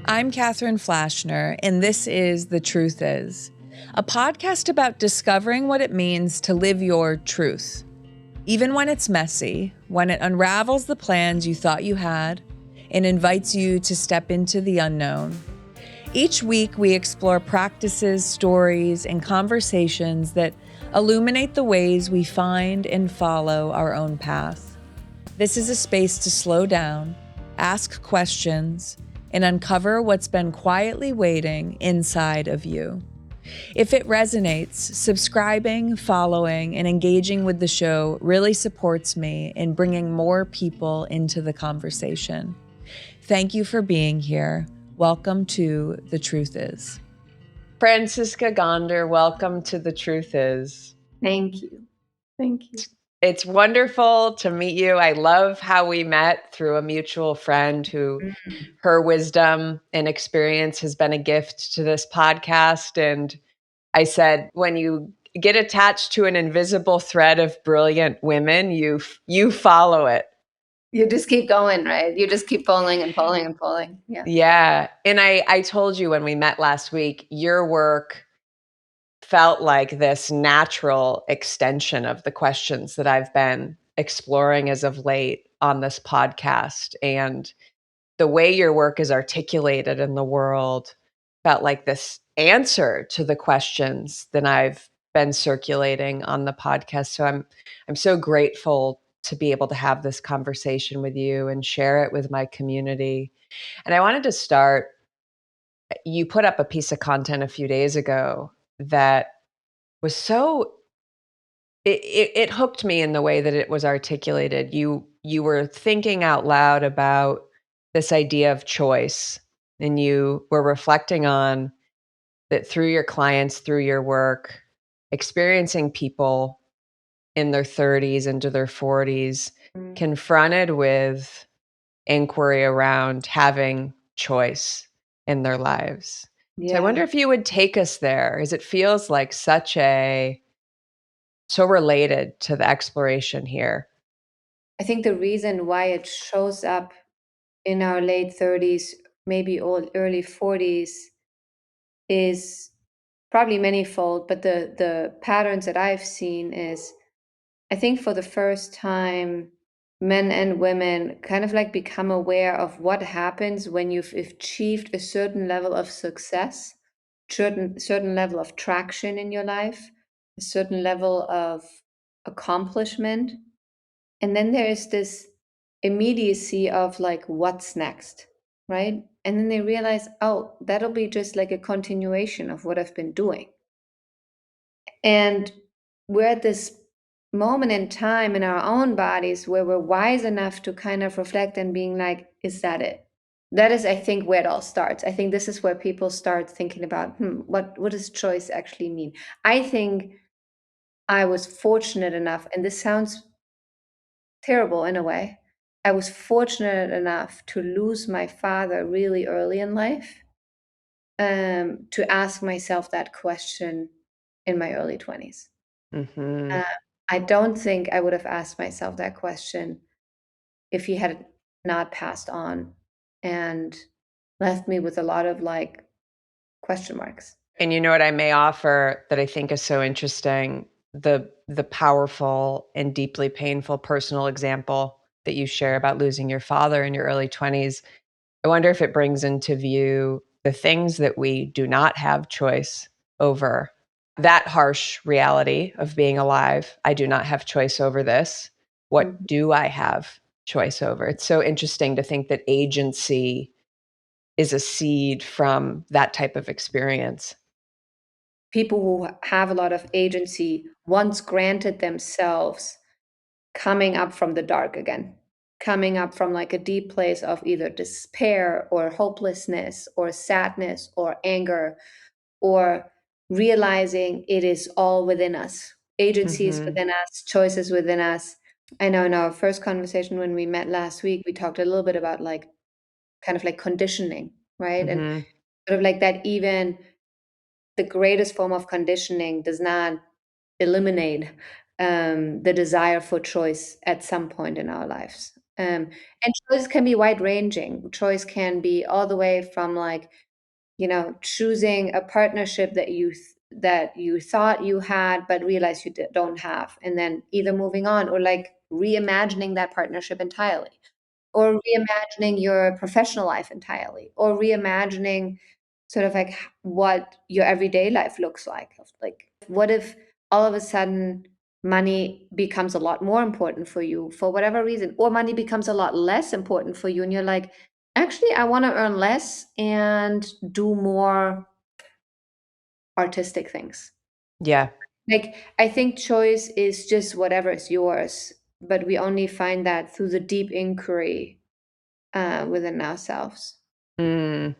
I'm Catherine Flashner, and this is The Truth Is, a podcast about discovering what it means to live your truth. Even when it's messy, when it unravels the plans you thought you had and invites you to step into the unknown. Each week, we explore practices, stories, and conversations that illuminate the ways we find and follow our own path. This is a space to slow down, ask questions, and uncover what's been quietly waiting inside of you. If it resonates, subscribing, following, and engaging with the show really supports me in bringing more people into the conversation. Thank you for being here. Welcome to The Truth Is. Franziska Gonder, welcome to The Truth Is. Thank you. Thank you. It's wonderful to meet you. I love how we met through a mutual friend who her wisdom and experience has been a gift to this podcast. And I said, when you get attached to an invisible thread of brilliant women, you follow it. You just keep going, right? You just keep pulling and pulling and pulling. Yeah. Yeah. And I told you when we met last week, your work felt like this natural extension of the questions that I've been exploring as of late on this podcast. And the way your work is articulated in the world felt like this answer to the questions that I've been circulating on the podcast. So I'm so grateful to be able to have this conversation with you and share it with my community. And I wanted to start, you put up a piece of content a few days ago that was so it hooked me in the way that it was articulated. You were thinking out loud about this idea of choice, and you were reflecting on that through your clients, through your work, experiencing people in their 30s into their 40s confronted with inquiry around having choice in their lives. Yeah. So I wonder if you would take us there, as it feels like so related to the exploration here. I think the reason why it shows up in our late 30s, maybe early 40s, is probably manifold, but the patterns that I've seen is, I think for the first time, men and women kind of like become aware of what happens when you've achieved a certain level of success, certain level of traction in your life, a certain level of accomplishment. And then there is this immediacy of like, what's next, right? And then they realize, oh, that'll be just like a continuation of what I've been doing. And we're at this moment in time in our own bodies where we're wise enough to kind of reflect and being like, is that it? That is, I think, where it all starts. I think this is where people start thinking about, what does choice actually mean? I think I was fortunate enough, and this sounds terrible in a way. I was fortunate enough to lose my father really early in life, to ask myself that question in my early 20s. Mm-hmm. I don't think I would have asked myself that question if he had not passed on and left me with a lot of like question marks. And you know what I may offer that I think is so interesting, the powerful and deeply painful personal example that you share about losing your father in your early 20s. I wonder if it brings into view the things that we do not have choice over. That harsh reality of being alive. I do not have choice over this. What do I have choice over? It's so interesting to think that agency is a seed from that type of experience. People who have a lot of agency once granted themselves coming up from the dark again, coming up from like a deep place of either despair or hopelessness or sadness or anger, or realizing it is all within us. Agency is within us, choices within us. I know in our first conversation when we met last week, we talked a little bit about like kind of like conditioning, right? And sort of like that even the greatest form of conditioning does not eliminate the desire for choice at some point in our lives. And choice can be wide ranging. Choice can be all the way from like, choosing a partnership that you thought you had but realized you don't have, and then either moving on or like reimagining that partnership entirely, or reimagining your professional life entirely, or reimagining sort of like what your everyday life looks like. Like, what if all of a sudden money becomes a lot more important for you for whatever reason, or money becomes a lot less important for you, and you're like, actually, I want to earn less and do more artistic things. Yeah. Like, I think choice is just whatever is yours, but we only find that through the deep inquiry within ourselves. Mm.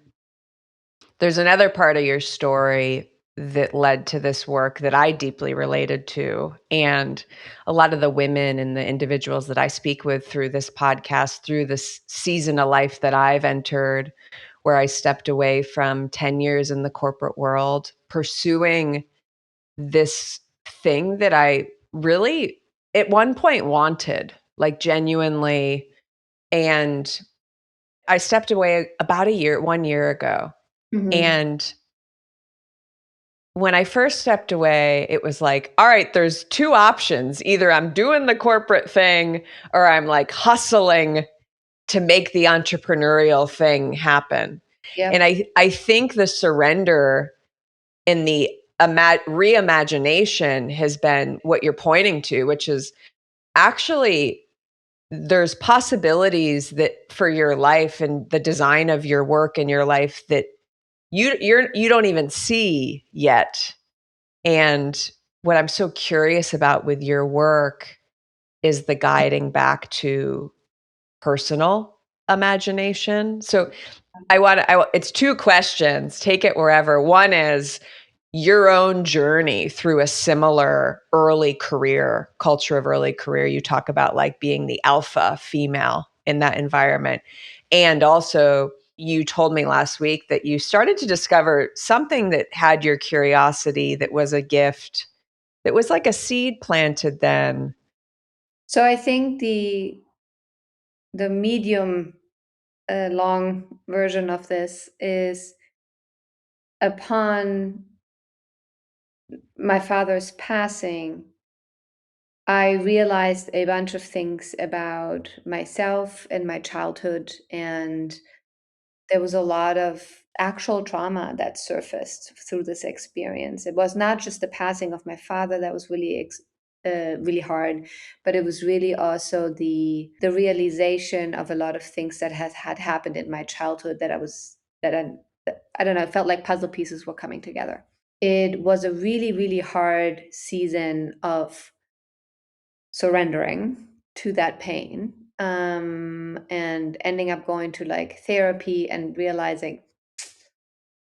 There's another part of your story that led to this work that I deeply related to. And a lot of the women and the individuals that I speak with through this podcast, through this season of life that I've entered, where I stepped away from 10 years in the corporate world, pursuing this thing that I really, at one point, wanted, like genuinely. And I stepped away about 1 year ago. Hmm. And when I first stepped away, it was like, all right, there's two options. Either I'm doing the corporate thing or I'm like hustling to make the entrepreneurial thing happen. And Yep. I think the surrender and the reimagination has been what you're pointing to, which is actually there's possibilities that for your life and the design of your work and your life that you don't even see yet. And what I'm so curious about with your work is the guiding back to personal imagination. So it's two questions. Take it wherever. One is your own journey through a similar early career, culture of early career. You talk about like being the alpha female in that environment. And also, you told me last week that you started to discover something that had your curiosity, that was a gift, that was like a seed planted then. So I think the medium long version of this is, upon my father's passing, I realized a bunch of things about myself and my childhood, and there was a lot of actual trauma that surfaced through this experience. It was not just the passing of my father that was really hard, but it was really also the realization of a lot of things that had happened in my childhood that I don't know, it felt like puzzle pieces were coming together. It was a really, really hard season of surrendering to that pain, and ending up going to like therapy and realizing,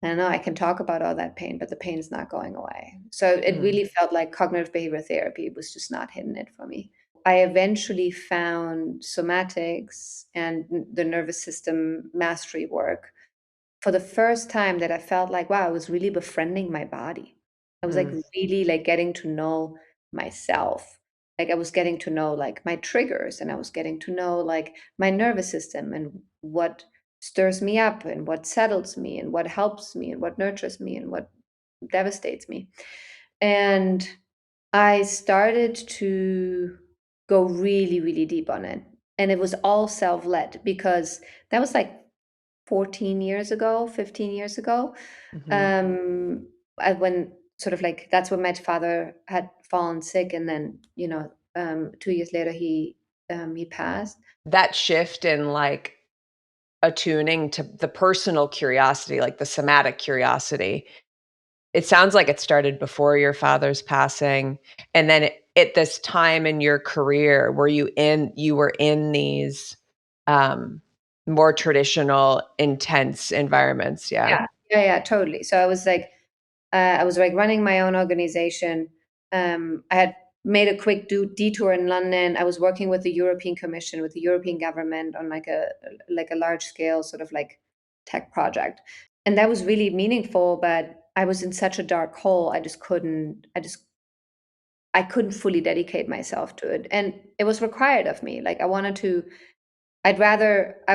I don't know, I can talk about all that pain, but the pain is not going away. So it Mm, really felt like cognitive behavior therapy was just not hitting it for me. I eventually found somatics and the nervous system mastery work for the first time, that I felt like, wow, I was really befriending my body. I was like mm, really like getting to know myself. Like, I was getting to know like my triggers, and I was getting to know like my nervous system, and what stirs me up, and what settles me, and what helps me, and what nurtures me, and what devastates me. And I started to go really, really deep on it. And it was all self-led, because that was like 14 years ago, 15 years ago. mhm. Um, when sort of like, that's when my father had fallen sick, and then 2 years later he passed. That shift in like attuning to the personal curiosity, like the somatic curiosity, it sounds like it started before your father's passing. And then at this time in your career, you were in these um, more traditional, intense environments. Yeah. Yeah, yeah, yeah, totally. So I was like running my own organization. I had made a quick detour in London. I was working with the European Commission, with the European government, on like a large scale sort of like tech project, and that was really meaningful. But I was in such a dark hole. I couldn't fully dedicate myself to it, and it was required of me. Like, I wanted to I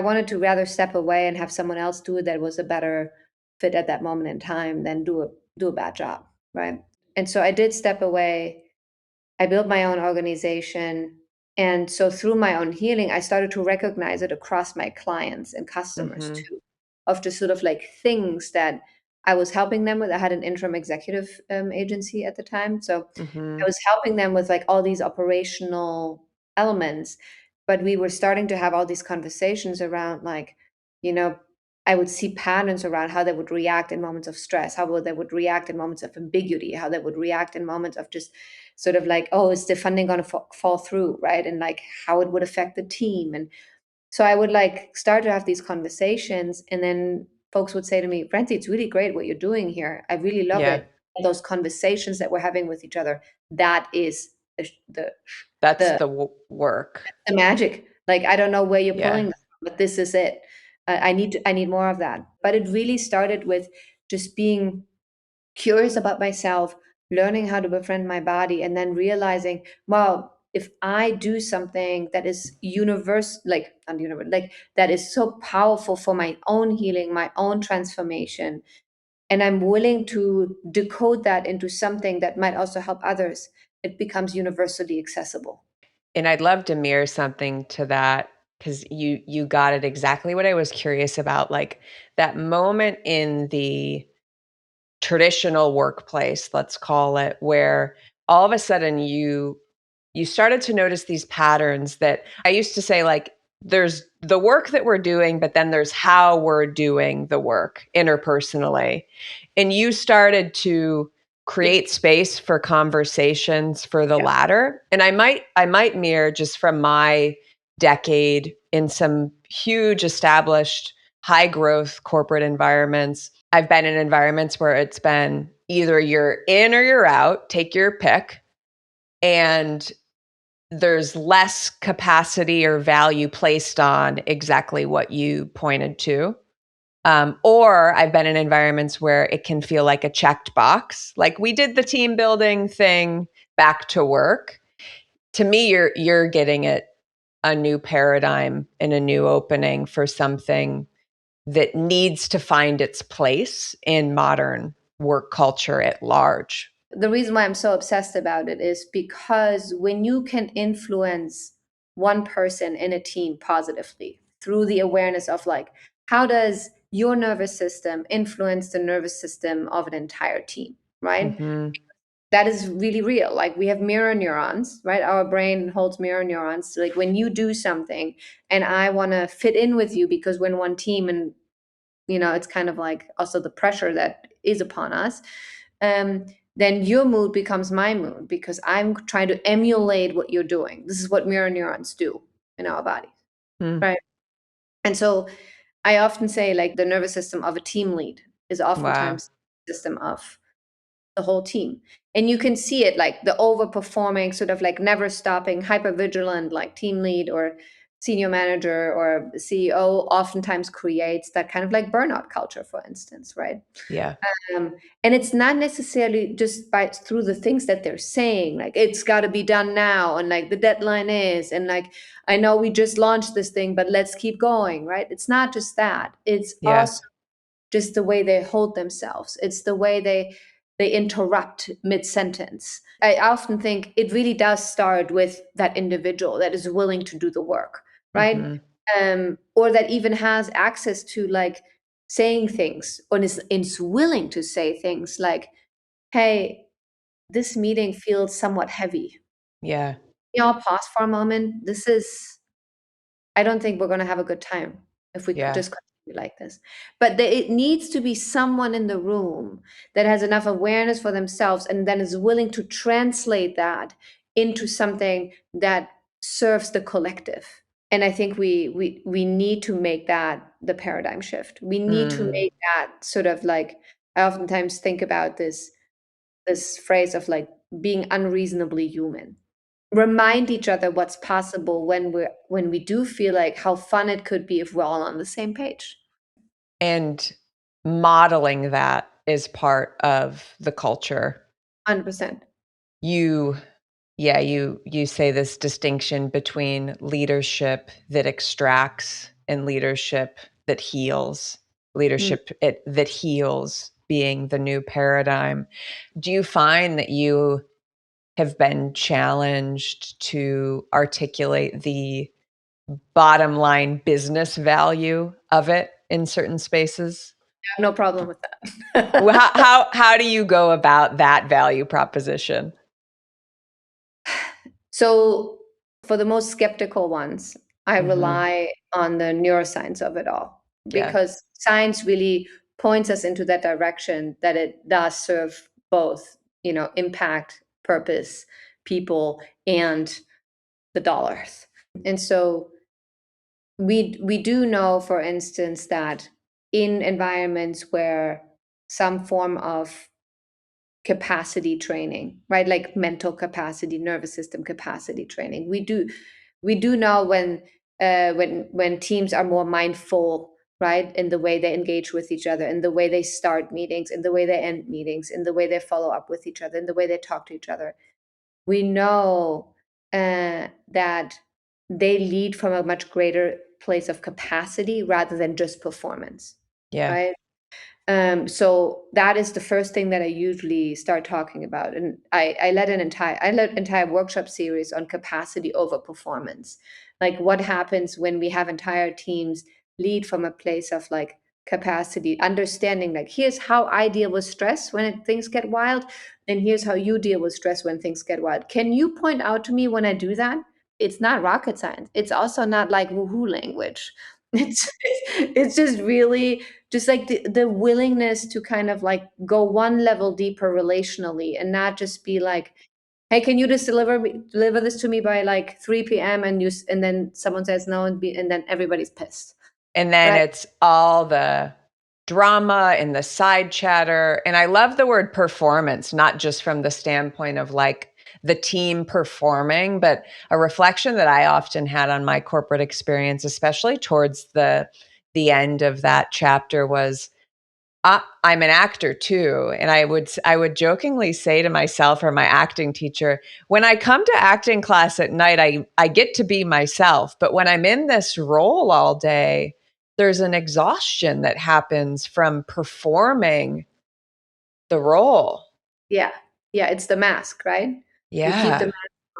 wanted to rather step away and have someone else do it that was a better fit at that moment in time than do a bad job, right? And so I did step away. I built my own organization. And so through my own healing, I started to recognize it across my clients and customers Mhm. too, of just sort of like things that I was helping them with. I had an interim executive agency at the time. So I Mhm. was helping them with like all these operational elements, but we were starting to have all these conversations around like, you know, I would see patterns around how they would react in moments of stress, they would react in moments of ambiguity, how they would react in moments of just sort of like, oh, is the funding going to fall through, right? And like how it would affect the team. And so I would like start to have these conversations, and then folks would say to me, Francie, it's really great what you're doing here. I really love Yeah. it. Those conversations that we're having with each other, that is That's the the work. the magic. Like I don't know where you're Yeah. pulling that from, but this is it. I need more of that. But it really started with just being curious about myself, learning how to befriend my body, and then realizing, wow, if I do something that is universe, like not universe, like that is so powerful for my own healing, my own transformation, and I'm willing to decode that into something that might also help others, it becomes universally accessible. And I'd love to mirror something to that because you got it exactly what I was curious about, like, that moment in the traditional workplace, let's call it, where all of a sudden you started to notice these patterns that I used to say, like, there's the work that we're doing, but then there's how we're doing the work interpersonally. And you started to Yeah, create space for conversations for the yeah, latter. And I might mirror just from my decade in some huge established high growth corporate environments. I've been in environments where it's been either you're in or you're out, take your pick. And there's less capacity or value placed on exactly what you pointed to. Or I've been in environments where it can feel like a checked box, like we did the team building thing, back to work. To me, you're getting it a new paradigm and a new opening for something that needs to find its place in modern work culture at large. the reason why I'm so obsessed about it is because when you can influence one person in a team positively through the awareness of like, how does your nervous system influence the nervous system of an entire team, right? Hmm. That is really real. Like we have mirror neurons, right? Our brain holds mirror neurons. So like when you do something and I want to fit in with you because we're in one team, and it's kind of like also the pressure that is upon us, um, then your mood becomes my mood because I'm trying to emulate what you're doing. This is what mirror neurons do in our body, Hmm. right? And so I often say like the nervous system of a team lead is Wow. oftentimes the system of the whole team. And you can see it like the overperforming, sort of like never stopping, hyper vigilant, like team lead or senior manager or CEO oftentimes creates that kind of like burnout culture, for instance, right? Yeah. And it's not necessarily just by through the things that they're saying, like it's got to be done now, and like the deadline is, and like I know we just launched this thing, but let's keep going, right? It's not just that; it's Yeah. also just the way they hold themselves. It's the way they interrupt mid sentence. I often think it really does start with that individual that is willing to do the work, right? Hmm. Or that even has access to like saying things, or is willing to say things like, hey, this meeting feels somewhat heavy. Yeah. Can you all pause for a moment? I don't think we're going to have a good time if we could Yeah. just continue like this. But it needs to be someone in the room that has enough awareness for themselves and then is willing to translate that into something that serves the collective. And I think we need to make that the paradigm shift. We need to Mm. make that sort of like, I oftentimes think about this phrase of like being unreasonably human. Remind each other what's possible when we do feel like how fun it could be if we're all on the same page. And modeling that is part of the culture. 100%. You Yeah, you say this distinction between leadership that extracts and leadership that heals. Mm. That heals being the new paradigm. Do you find that you have been challenged to articulate the bottom line business value of it in certain spaces? I have no problem with Well, that. how do you go about that value proposition? So, for the most skeptical ones, I Mhm. rely on the neuroscience of it all Yeah. because science really points us into that direction that it does serve both, impact, purpose, people, and the dollars. And so we do know, for instance, that in environments where some form of capacity training, right? Like mental capacity, nervous system capacity training. We do know when teams are more mindful, right, in the way they engage with each other, in the way they start meetings, in the way they end meetings, in the way they follow up with each other, in the way they talk to each other. We know that they lead from a much greater place of capacity rather than just performance, Yeah. right? So that is the first thing that I usually start talking about. And I led entire workshop series on capacity over performance. Like what happens when we have entire teams lead from a place of like capacity, understanding like here's how I deal with stress when things get wild, and here's how you deal with stress when things get wild. Can you point out to me when I do that? It's not rocket science. It's also not like woohoo language. It's just really just like the willingness to kind of like go one level deeper relationally and not just be like, hey, can you just deliver this to me by like 3 p.m. and then someone says no and then everybody's pissed, And then right? it's all the drama and the side chatter. And I love the word performance, not just from the standpoint of like the team performing, but a reflection that I often had on my corporate experience, especially towards the end of that chapter was I'm an actor too, and I would jokingly say to myself or my acting teacher, when I come to acting class at night, I get to be myself, but when I'm in this role all day, there's an exhaustion that happens from performing the role. Yeah. Yeah, it's the mask, right? You keep the Yeah, mask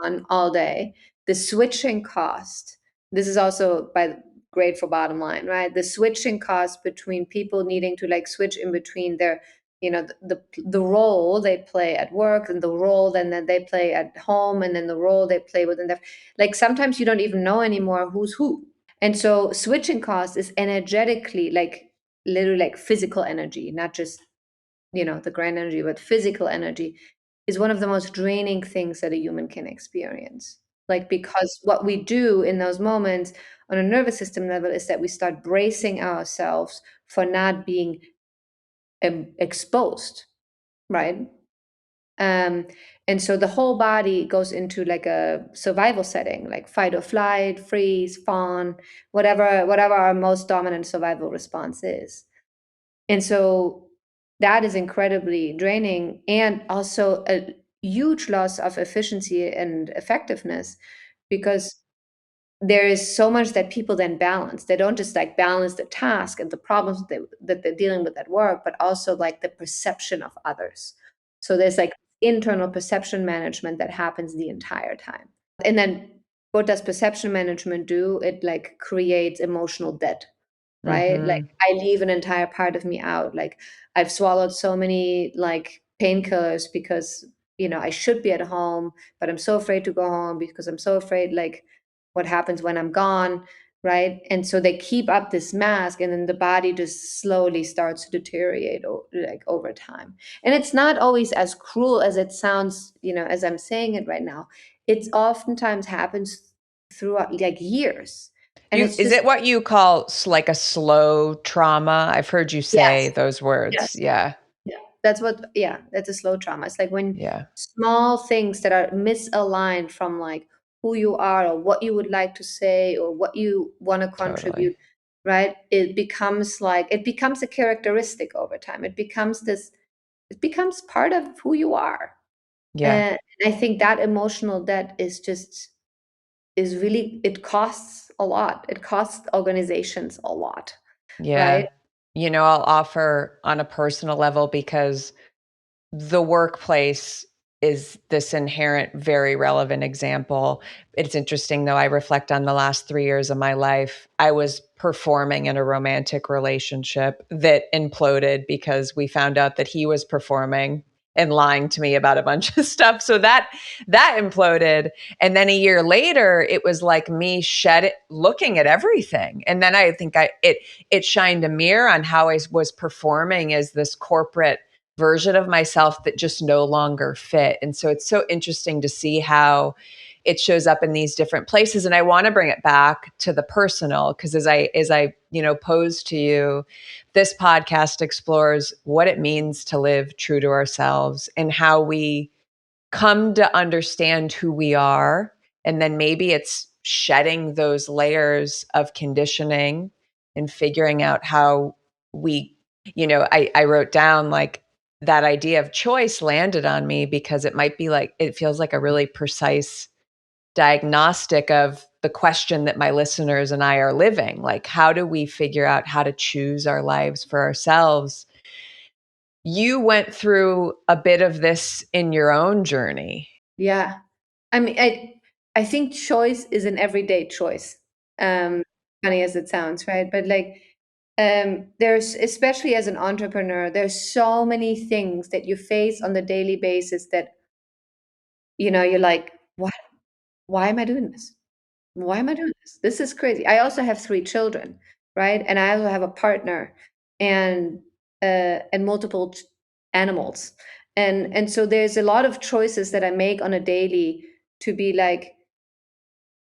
on all day. The switching cost, this is also great for bottom line, right? The switching cost between people needing to like switch in between their, the role they play at work and the role then that they play at home and then the role they play within their, like sometimes you don't even know anymore who's who. And so switching cost is energetically like literally like physical energy, not just the grand energy, but physical energy is one of the most draining things that a human can experience. Like, because what we do in those moments on a nervous system level is that we start bracing ourselves for not being exposed, right? Um, and so the whole body goes into like a survival setting, like fight or flight, freeze, fawn, whatever our most dominant survival response is. And so that is incredibly draining and also a huge loss of efficiency and effectiveness because there is so much that people then balance. They don't just like balance the task and the problems that they're dealing with at work, but also like the perception of others. So there's like internal perception management that happens the entire time. And then what does perception management do? It like creates emotional debt, right? Like mhm. I leave an entire part of me out. Like I've swallowed so many like painkillers because I should be at home, but I'm so afraid to go home because I'm so afraid like what happens when I'm gone, right? And so they keep up this mask, and then the body just slowly starts to deteriorate like over time. And it's not always as cruel as it sounds, as I'm saying it right now. It's oftentimes happens throughout like years, and You it's is just it what you call like a slow trauma? I've heard you say yes. those words. Yes. Yeah. Yeah. Yeah, that's a slow trauma. It's like when Yeah, small things that are misaligned from like who you are or what you would like to say or what you want to totally. contribute, right? It becomes a characteristic over time. It becomes part of who you are. Yeah. And I think that emotional debt is really, it costs a lot. It costs organizations a lot, right? Yeah. I'll offer on a personal level because the workplace is this inherent, very relevant example. It's interesting, though, I reflect on the last 3 years of my life. I was performing in a romantic relationship that imploded because we found out that he was performing and lying to me about a bunch of stuff. So that imploded. And then a year later, it was like me looking at everything. And then I think it shined a mirror on how I was performing as this corporate version of myself that just no longer fit. And so it's so interesting to see how it shows up in these different places. And I want to bring it back to the personal, because as I pose to you, this podcast explores what it means to live true to ourselves and how we come to understand who we are. And then maybe it's shedding those layers of conditioning and figuring out how we, I wrote down like that idea of choice landed on me because it might be like, it feels like a really precise diagnostic of the question that my listeners and I are living. Like, how do we figure out how to choose our lives for ourselves? You went through a bit of this in your own journey. Yeah. I mean, I think choice is an everyday choice. Um, Funny as it sounds, right? But like, there's, especially as an entrepreneur, there's so many things that you face on the daily basis that, you're like, what? Why am I doing this? Why am I doing this? This is crazy. I also have 3 children, right? And I also have a partner and multiple animals. And so there's a lot of choices that I make on a daily to be like,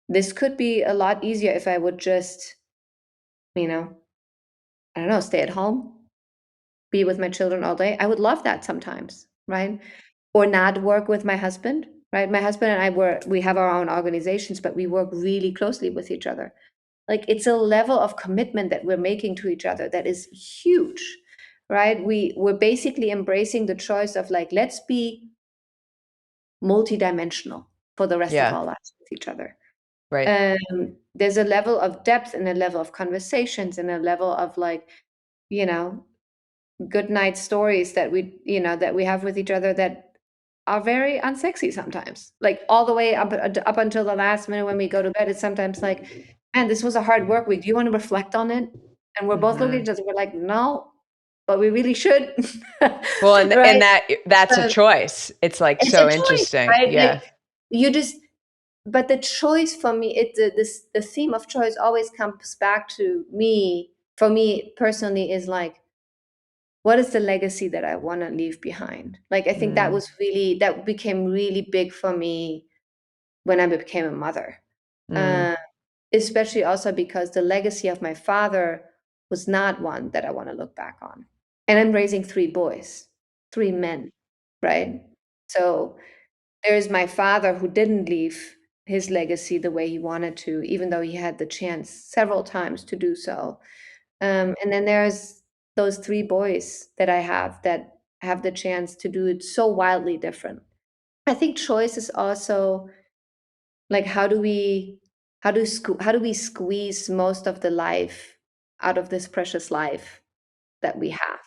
this could be a lot easier if I would just, you know, I don't know, stay at home, be with my children all day. I would love that sometimes, right? Or not work with my husband, right? My husband and we have our own organizations, but we work really closely with each other. Like, it's a level of commitment that we're making to each other that is huge, right? We're basically embracing the choice of like, let's be multidimensional for the rest of Yeah, our lives with each other. right. There's a level of depth and a level of conversations and a level of like, you know, good night stories that we have with each other that are very unsexy sometimes. Like all the way up until the last minute when we go to bed, it's sometimes like, man, this was a hard work week. Do you want to reflect on it? And we're both looking at Mhm. each other. We're like, no, but we really should, Well, and right? that's a Um, choice. It's like it's a so choice, interesting. right? Yeah. Like you just but the choice for me, the theme of choice always comes back to me, for me personally, is like, what is the legacy that I want to leave behind? Like, I think Mm, that became really big for me when I became a mother. mm, Uh, Especially also because the legacy of my father was not one that I want to look back on. And I'm raising 3 boys, 3 men, right? So there's my father who didn't leave his legacy the way he wanted to, even though he had the chance several times to do so. And then there's those 3 boys that I have that have the chance to do it so wildly different. I think choice is also like, how do we squeeze most of the life out of this precious life that we have?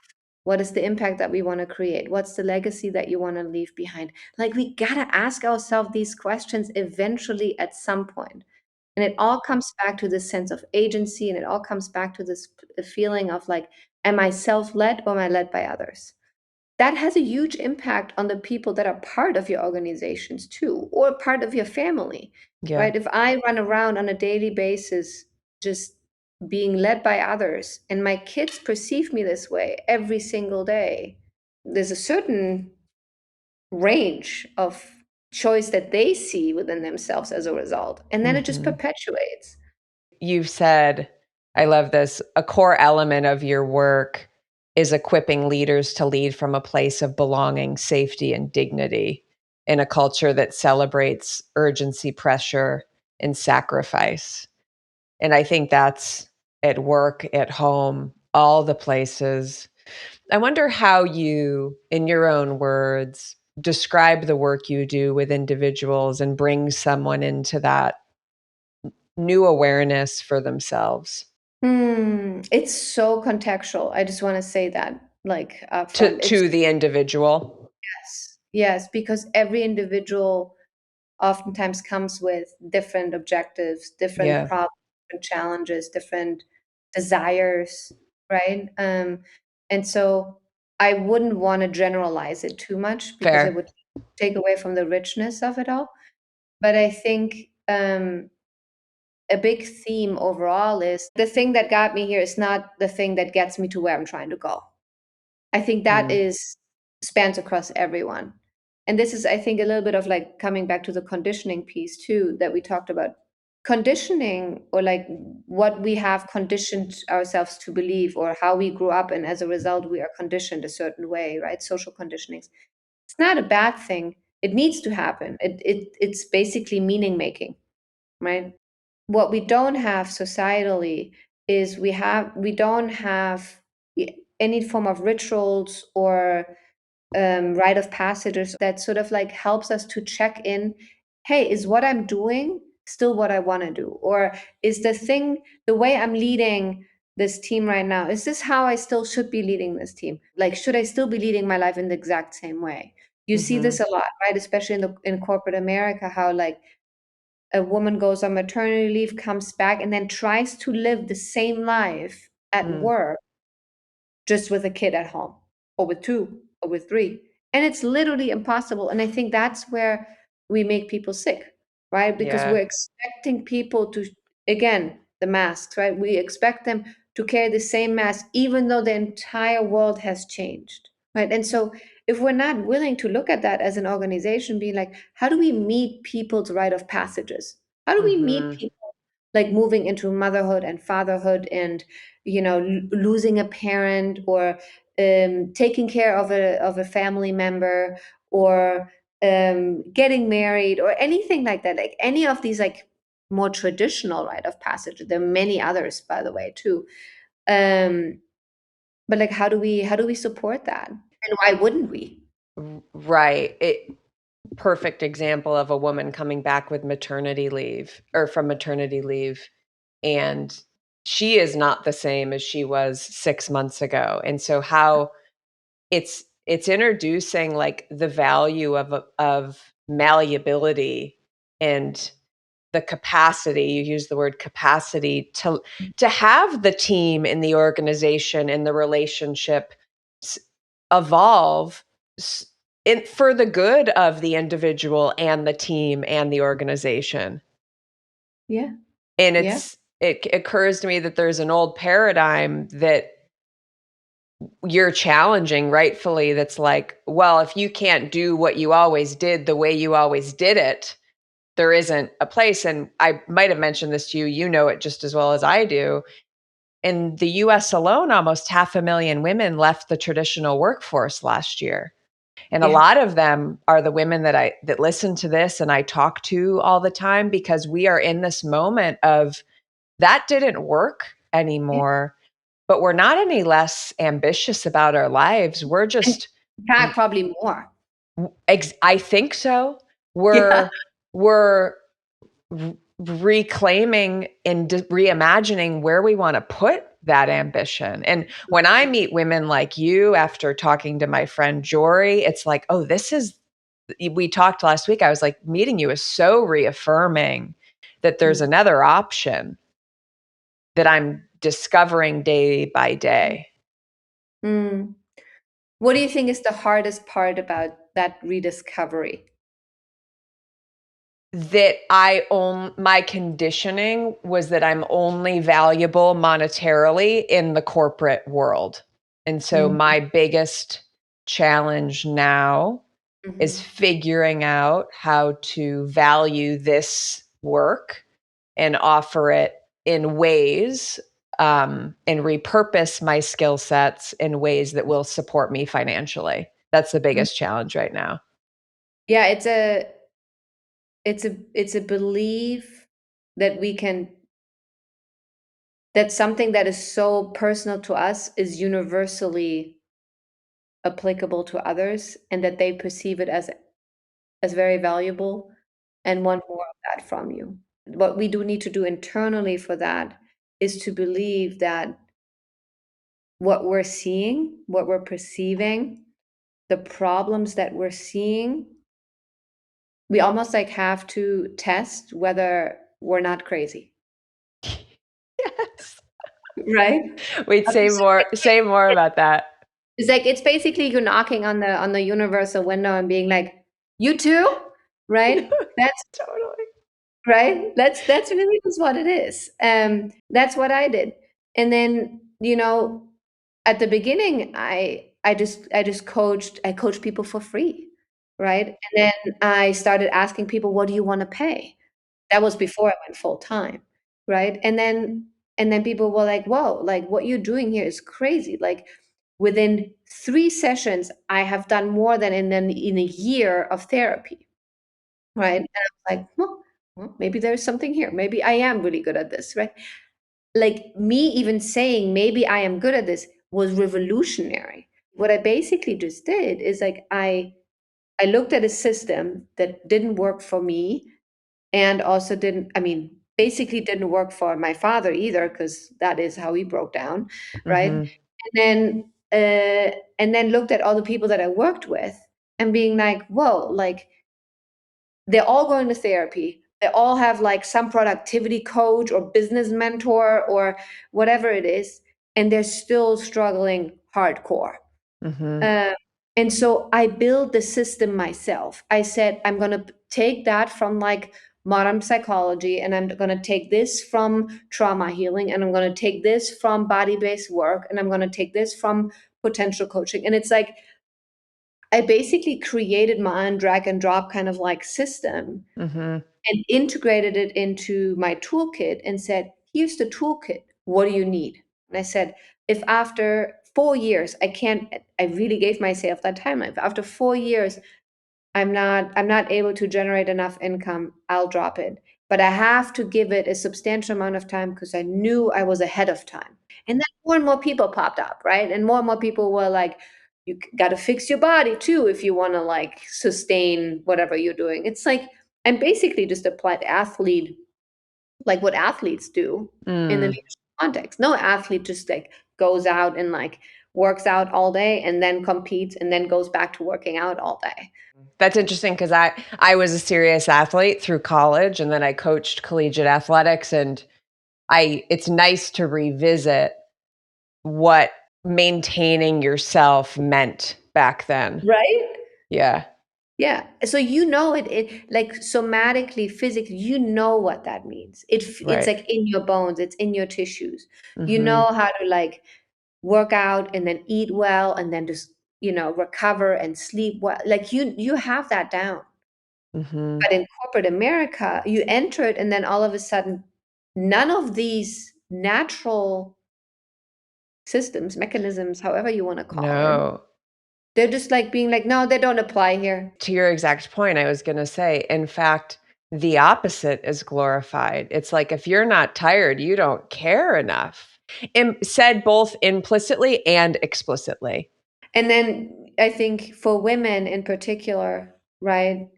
What is the impact that we want to create? What's the legacy that you want to leave behind? Like, we got to ask ourselves these questions eventually at some point. And it all comes back to this sense of agency, and it all comes back to this feeling of like, am I self led or am I led by others? That has a huge impact on the people that are part of your organizations too, or part of your family, yeah. right? If I run around on a daily basis just being led by others, and my kids perceive me this way every single day, there's a certain range of choice that they see within themselves as a result. And then it just Mhm. perpetuates. You've said, I love this, a core element of your work is equipping leaders to lead from a place of belonging, safety, and dignity in a culture that celebrates urgency, pressure, and sacrifice. And I think that's at work, at home, all the places. I wonder how you, in your own words, describe the work you do with individuals and bring someone into that new awareness for themselves It's so contextual. I just want to say that, like, to upfront. It's the individual. yes, yes, because every individual oftentimes comes with different objectives, different Yeah, problems, different challenges, different desires, right? And so I wouldn't want to generalize it too much because it fair. would take away from the richness of it all. But I think a big theme overall is the thing that got me here is not the thing that gets me to where I'm trying to go. I think that Mm, is spans across everyone. And this is, I think, a little bit of like coming back to the conditioning piece too that we talked about. Conditioning, or like what we have conditioned ourselves to believe, or how we grew up, and as a result we are conditioned a certain way, right? Social conditionings. It's not a bad thing. It needs to happen. It's basically meaning making, right? What we don't have societally is we don't have any form of rituals or rite of passages that sort of like helps us to check in. Hey, is what I'm doing still what I want to do, or is the way I'm leading this team right now, is this how I still should be leading this team? Like, should I still be leading my life in the exact same way? You see mhm, this a lot, right? Especially in corporate America, how like a woman goes on maternity leave, comes back, and then tries to live the same life at mm, work, just with a kid at home, or with two, or with three. And it's literally impossible. And I think that's where we make people sick, right? Because yeah, we're expecting people to, again, the masks, right? We expect them to carry the same mask, even though the entire world has changed, right? And so if we're not willing to look at that as an organization, being like, how do we meet people's rite of passages? How do we meet mhm, people like moving into motherhood and fatherhood, and losing a parent, or taking care of a family member, or getting married, or anything like that, like any of these like more traditional rite of passage. There are many others, by the way, too. um but like, how do we support that, and why wouldn't we? right. Perfect example of a woman coming back with maternity leave or from maternity leave, and she is not the same as she was 6 months ago, and so how it's introducing, like, the value of malleability and the capacity, you use the word capacity, to have the team in the organization and the relationship s evolve s in for the good of the individual and the team and the organization. Yeah, And yeah, it occurs to me that there's an old paradigm that you're challenging rightfully that's like, well, if you can't do what you always did the way you always did it, there isn't a place. And I might have mentioned this to you, you know it just as well as I do. In the US alone, almost 500,000 women left the traditional workforce last year. And a yeah, lot of them are the women that listen to this and I talk to all the time, because we are in this moment of that didn't work yeah. anymore, but we're not any less ambitious about our lives. We're And just in fact, probably more. I think so. Yeah, We're reclaiming and reimagining where we want to put that ambition. And when I meet women like you after talking to my friend Jory, it's like, oh, this is, we talked last week. I was like, meeting you is so reaffirming that there's mm. another option that I'm discovering day by day. Mm. What do you think is the hardest part about that rediscovery? That my conditioning was that I'm only valuable monetarily in the corporate world. And so Mhm, my biggest challenge now is mhm, figuring out how to value this work and offer it in ways, and repurpose my skill sets in ways that will support me financially. That's the mm. biggest challenge right now. Yeah, it's a belief that we can that something that is so personal to us is universally applicable to others and that they perceive it as very valuable and want more of that from you. What we do need to do internally for that is to believe that what we're seeing, what we're perceiving, the problems that we're seeing, we almost like have to test whether we're not crazy, Yes. right? Wait, Okay, so say more about that. it's like it's basically you knocking on the universal window and being like, "You too?" Right? That's Totally. right. That's really just what it is. That's what I did. And then, at the beginning, I just coached people for free, right? And then I started asking people, "What do you want to pay?" That was before I went full time, right? And then people were like, "Whoa, like what you're doing here is crazy." Like within 3 sessions, I have done more than in a year of therapy, right? And I was like, well, maybe there's something here. Maybe I am really good at this, right? Like me even saying maybe I am good at this was revolutionary. What I basically just did is like I looked at a system that didn't work for me and also didn't, I mean, basically didn't work for my father either, because that is how he broke down, right? Mhm. And then looked at all the people that I worked with and being like, whoa, like they're all going to therapy. They all have like some productivity coach or business mentor or whatever it is, and they're still struggling hardcore. Mhm. Uh, and so I built the system myself. I said, I'm going to take that from like modern psychology, and I'm going to take this from trauma healing, and I'm going to take this from body based work, and I'm going to take this from potential coaching. And it's like, I basically created my own drag and drop kind of like system Mhm. and integrated it into my toolkit and said, here's the toolkit. What do you need? And I said, if after 4 years, I really gave myself that timeline. If after 4 years, I'm not able to generate enough income, I'll drop it. But I have to give it a substantial amount of time because I knew I was ahead of time. And then more and more people popped up, right? And more people were like, you got to fix your body too if you want to like sustain whatever you're doing. It's like I'm basically just applied athlete, like what athletes do in the Mm. leadership context. No athlete just like goes out and like works out all day and then competes and then goes back to working out all day. That's interesting because I was a serious athlete through college, and then I coached collegiate athletics, and I it's nice to revisit what maintaining yourself meant back then. Right? Yeah, Yeah. So it like somatically, physically, what that means. It's right. like in your bones, it's in your tissues. You Mhm. know how to like work out and then eat well and then just, recover and sleep well. Like you have that down. Mhm. But in corporate America, you enter it and then all of a sudden none of these natural systems, mechanisms, however you want to call it, No. they're just like being like, no, they don't apply here. To your exact point, I was gonna say, in fact, the opposite is glorified. It's like, if you're not tired, you don't care enough. Said both implicitly and explicitly. And then I think for women in particular, right,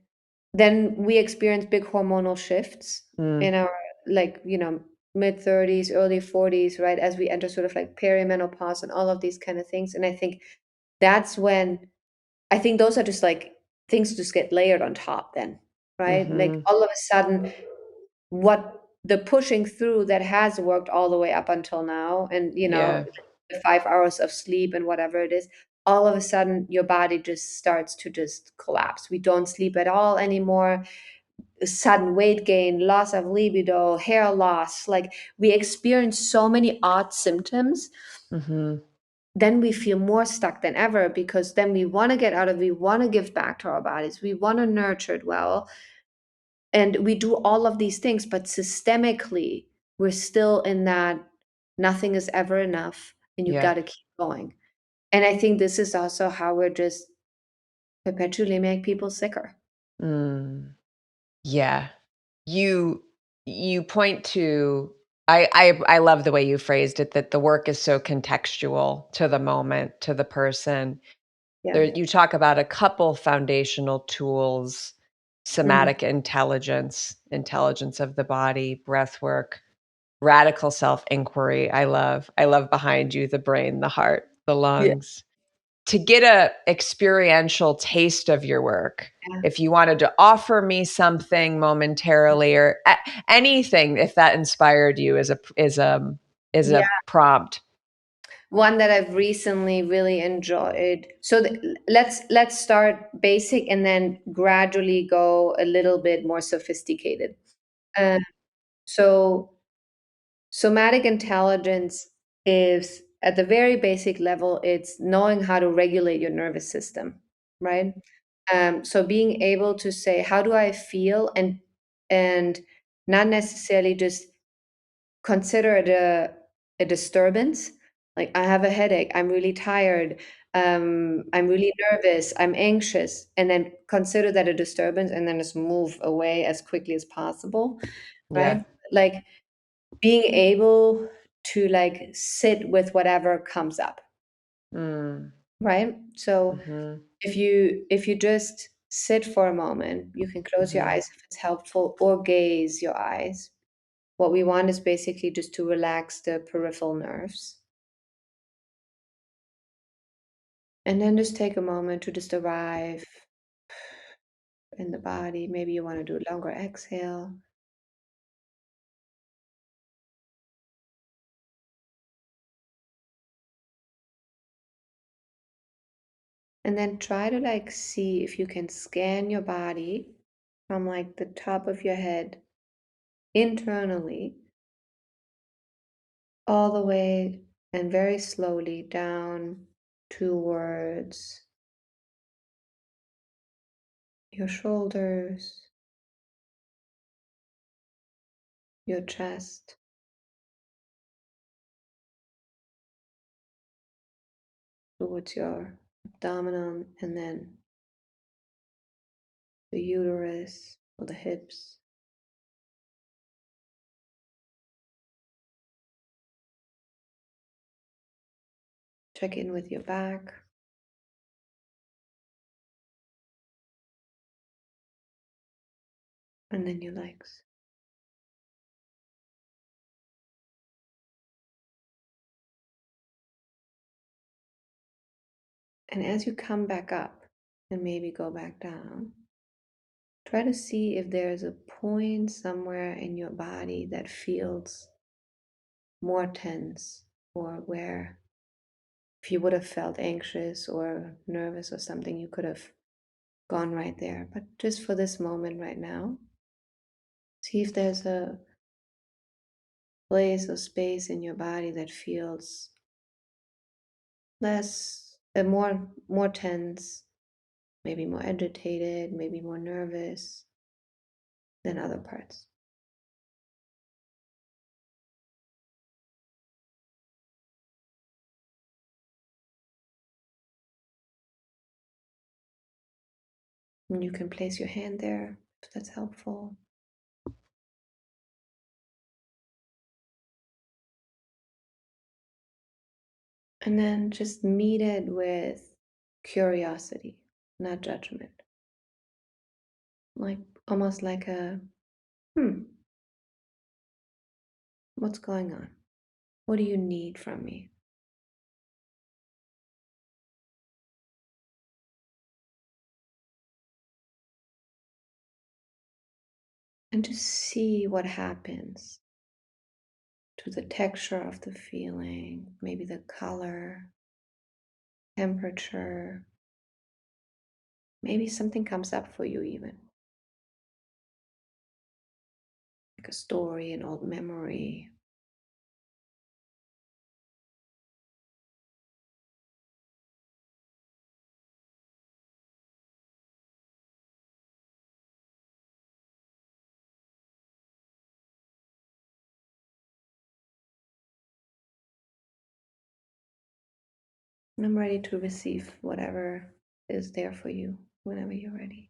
then we experience big hormonal shifts Mm. in our like, mid 30s, early 40s, right, as we enter sort of like perimenopause and all of these kind of things. And I think that's when I think those are just like things just get layered on top then, right? Like Mhm. all of a sudden what the pushing through that has worked all the way up until now and Yeah. the 5 hours of sleep and whatever it is, all of a sudden your body just starts to just collapse. We don't sleep at all anymore. Sudden weight gain, loss of libido, hair loss, like we experience so many odd symptoms. Mhm. Then we feel more stuck than ever because then we want to get out of, we want to give back to our bodies, we want to nurture it well, and we do all of these things, but systemically we're still in that nothing is ever enough and you Yeah. got to keep going. And I think this is also how we're just perpetually make people sicker. Mm. Yeah. You you point to I love the way you phrased it, that the work is so contextual to the moment, to the person. Yeah. There you talk about a couple foundational tools, Mhm. somatic intelligence, intelligence of the body, breath work, radical self-inquiry. I love behind you the brain, the heart, the Yeah. lungs. To get a experiential taste of your work, Yeah. if you wanted to offer me something momentarily or anything, if that inspired you is Yeah. a prompt. One that I've recently really enjoyed. So let's start basic and then gradually go a little bit more sophisticated. Uh, so somatic intelligence is at the very basic level, it's knowing how to regulate your nervous system, right? So being able to say, how do I feel, and not necessarily just consider it a disturbance. Like I have a headache, I'm really tired, I'm really nervous, I'm anxious, and then consider that a disturbance and then just move away as quickly as possible, Yeah. right? Like being able to like sit with whatever comes up, Mm, right? So mhm, if you just sit for a moment, you can close your mhm. eyes if it's helpful or gaze your eyes. What we want is basically just to relax the peripheral nerves. And then just take a moment to just arrive in the body. Maybe you want to do a longer exhale. And then try to like see if you can scan your body from like the top of your head internally all the way and very slowly down towards your shoulders, your chest, towards your abdominal, and then the uterus or the hips. Check in with your back and then your legs. And as you come back up and maybe go back down, try to see if there's a point somewhere in your body that feels more tense, or where if you would have felt anxious or nervous or something, you could have gone right there. But just for this moment right now, see if there's a place or space in your body that feels less, more tense, maybe more agitated, maybe more nervous than other parts. And you can place your hand there if that's helpful. And then just meet it with curiosity, not judgment. Like almost like a, hmm, what's going on? What do you need from me? And just see what happens to the texture of the feeling, maybe the color, temperature. Maybe something comes up for you, even like a story, an old memory. And I'm ready to receive whatever is there for you whenever you're ready.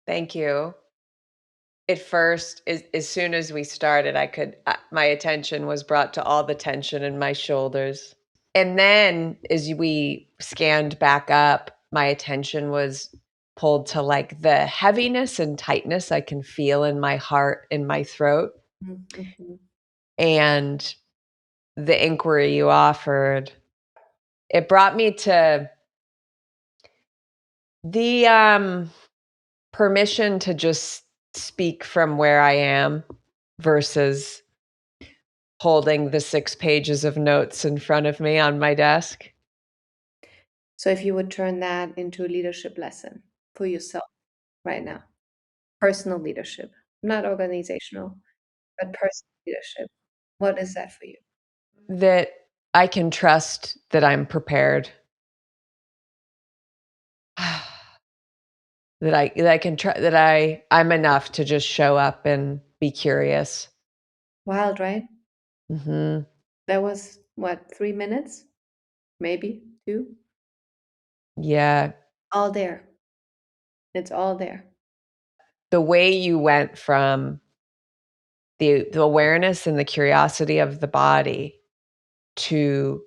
Thank you. At first, as soon as we started, my attention was brought to all the tension in my shoulders. And then as we scanned back up, my attention was pulled to like the heaviness and tightness I can feel in my heart, in my throat. Mm-hmm. And the inquiry you offered, it brought me to the permission to just speak from where I am versus holding the 6 pages of notes in front of me on my desk. So if you would turn that into a leadership lesson for yourself right now, personal leadership, not organizational, but personal leadership, what is that for you? That I can trust that I'm prepared. That I can that I'm enough to just show up and be curious. Wild, right? Mhm. That was what, 3 minutes? Maybe two? Yeah. All there. It's all there. The way you went from the awareness and the curiosity of the body to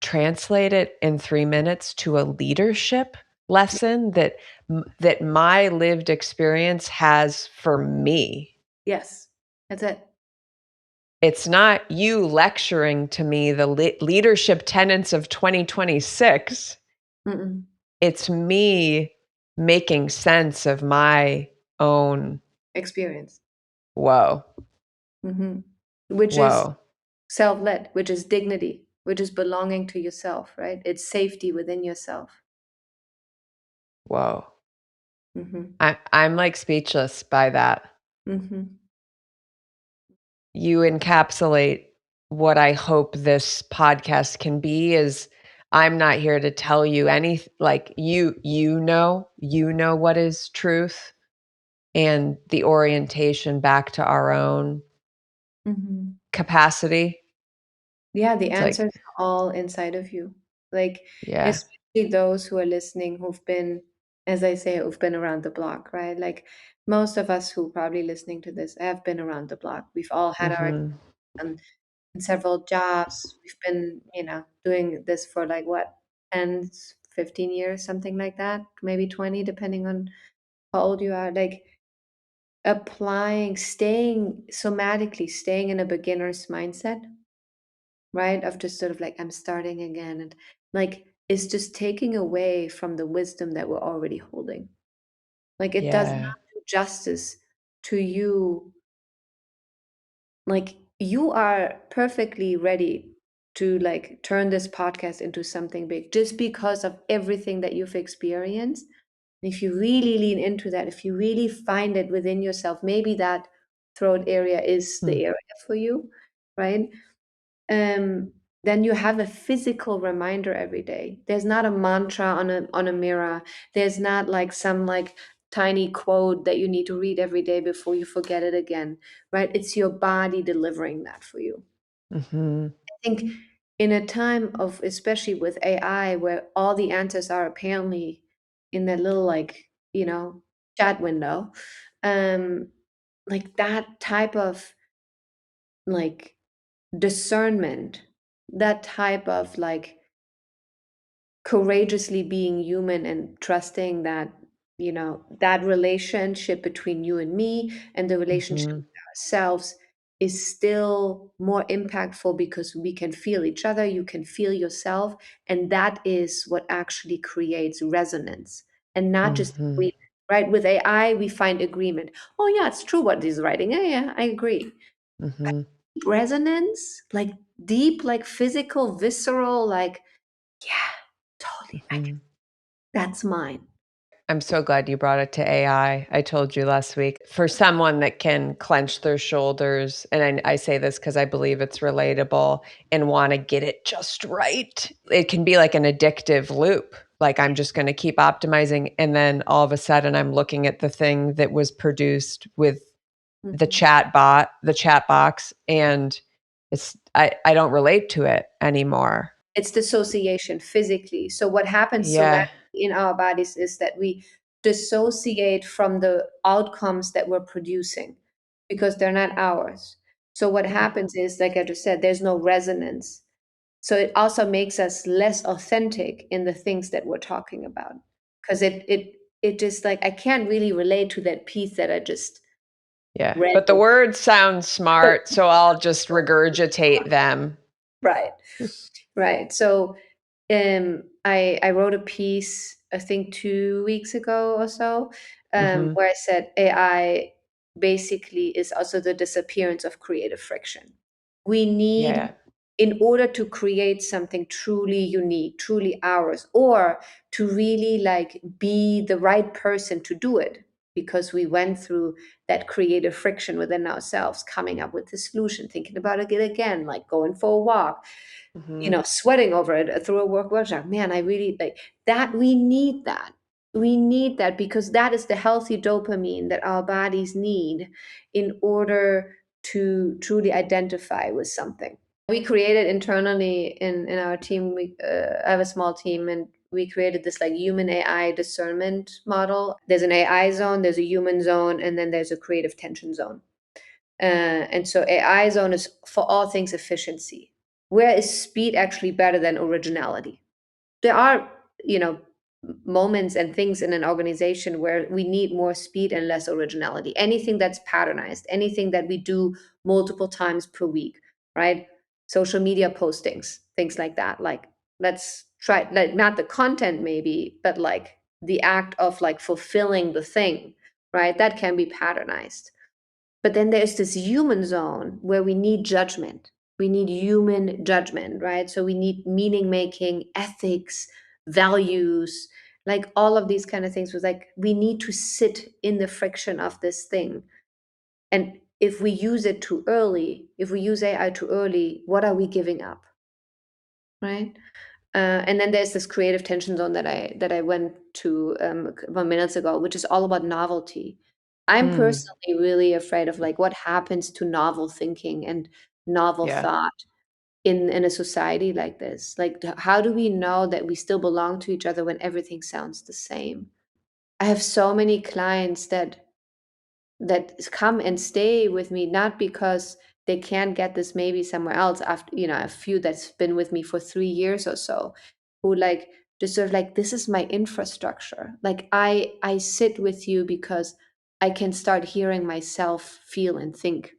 translate it in 3 minutes to a leadership lesson that my lived experience has for me. Yes, that's it. It's not you lecturing to me the leadership tenets of 2026. Mm-mm. It's me making sense of my own Experience. whoa, Mm-hmm. Which is whoa, self-led, which is dignity, which is belonging to yourself, right? It's safety within yourself. whoa. Mm-hmm. I'm like speechless by that. Mm-hmm. You encapsulate what I hope this podcast can be is I'm not here to tell you anything like you know what is truth and the orientation back to our own Mm-hmm. capacity. Yeah, the It's like, answers are all inside of you. Like, yeah. especially those who are listening who've been, as I say, who've been around the block, right? Like most of us who probably listening to this have been around the block. We've all had our Mhm. and in several jobs. We've been, doing this for like what, 10, 15 years, something like that, maybe 20, depending on how old you are. Like applying, staying somatically, staying in a beginner's mindset, right? Of just sort of like, I'm starting again. And like, it's just taking away from the wisdom that we're already holding. Like, it does Yeah. not do justice to you. Like, you are perfectly ready to like turn this podcast into something big just because of everything that you've experienced. And if you really lean into that, if you really find it within yourself, maybe that throat area is Hmm. the area for you, right? um, then you have a physical reminder every day. There's not a mantra on a mirror. There's not like some like tiny quote that you need to read every day before you forget it again, right? It's your body delivering that for you. Mhm. I think in a time of, especially with AI, where all the answers are apparently in that little like, chat window, um, like that type of like discernment, that type of like courageously being human and trusting that, that relationship between you and me and the relationship Mhm. with ourselves is still more impactful because we can feel each other, you can feel yourself, and that is what actually creates resonance and not just Mhm. agreement. Right, with AI we find agreement. Oh yeah, it's true what he's writing. Yeah, yeah, I agree. Mhm. Resonance, like deep, like physical, visceral, like, yeah, totally. Mhm. That's mine. I'm so glad you brought it to AI. I told you last week, for someone that can clench their shoulders, and I say this because I believe it's relatable and want to get it just right, it can be like an addictive loop. Like I'm just going to keep optimizing. And then all of a sudden, I'm looking at the thing that was produced with the Mhm. chat bot, the chat box, and I don't relate to it anymore. It's dissociation physically. So what happens somatically Yeah. in our bodies is that we dissociate from the outcomes that we're producing because they're not ours. So what happens is, like I just said, there's no resonance. So it also makes us less authentic in the things that we're talking about, because it just, like, I can't really relate to that piece that I just Yeah. read. But the words sound smart, so I'll just regurgitate them. Right. Right. So I wrote a piece, I think 2 weeks ago or so, Hmm. where I said AI basically is also the disappearance of creative friction. We need, Yeah. in order to create something truly unique, truly ours, or to really like be the right person to do it, because we went through that creative friction within ourselves, coming up with the solution, thinking about it again, like going for a walk, Hmm. sweating over it through a workshop. Man, I really like that. We need that. We need that because that is the healthy dopamine that our bodies need in order to truly identify with something. We created internally in our team. I have a small team, and we created this like human AI discernment model. There's an AI zone, there's a human zone, and then there's a creative tension zone. And so AI zone is for all things efficiency. Where is speed actually better than originality? There are, moments and things in an organization where we need more speed and less originality. Anything that's patternized, anything that we do multiple times per week, right? Social media postings, things like that. Like, let's try, like, not the content maybe, but like the act of like fulfilling the thing, right? That can be patternized. But then there's this human zone where we need judgment. We need human judgment, right? So we need meaning making, ethics, values, like all of these kind of things. Was like we need to sit in the friction of this thing. And if we use it too early, if we use AI too early, what are we giving up, right? And then there's this creative tension zone that I went to a couple minutes ago, which is all about novelty. I'm Mm. personally really afraid of like what happens to novel thinking and novel Yeah. thought in a society like this. Like, how do we know that we still belong to each other when everything sounds the same? I have so many clients that come and stay with me not because they can't get this maybe somewhere else, after a few that's been with me for 3 years or so, who like just sort of like, this is my infrastructure. Like, I sit with you because I can start hearing myself feel and think,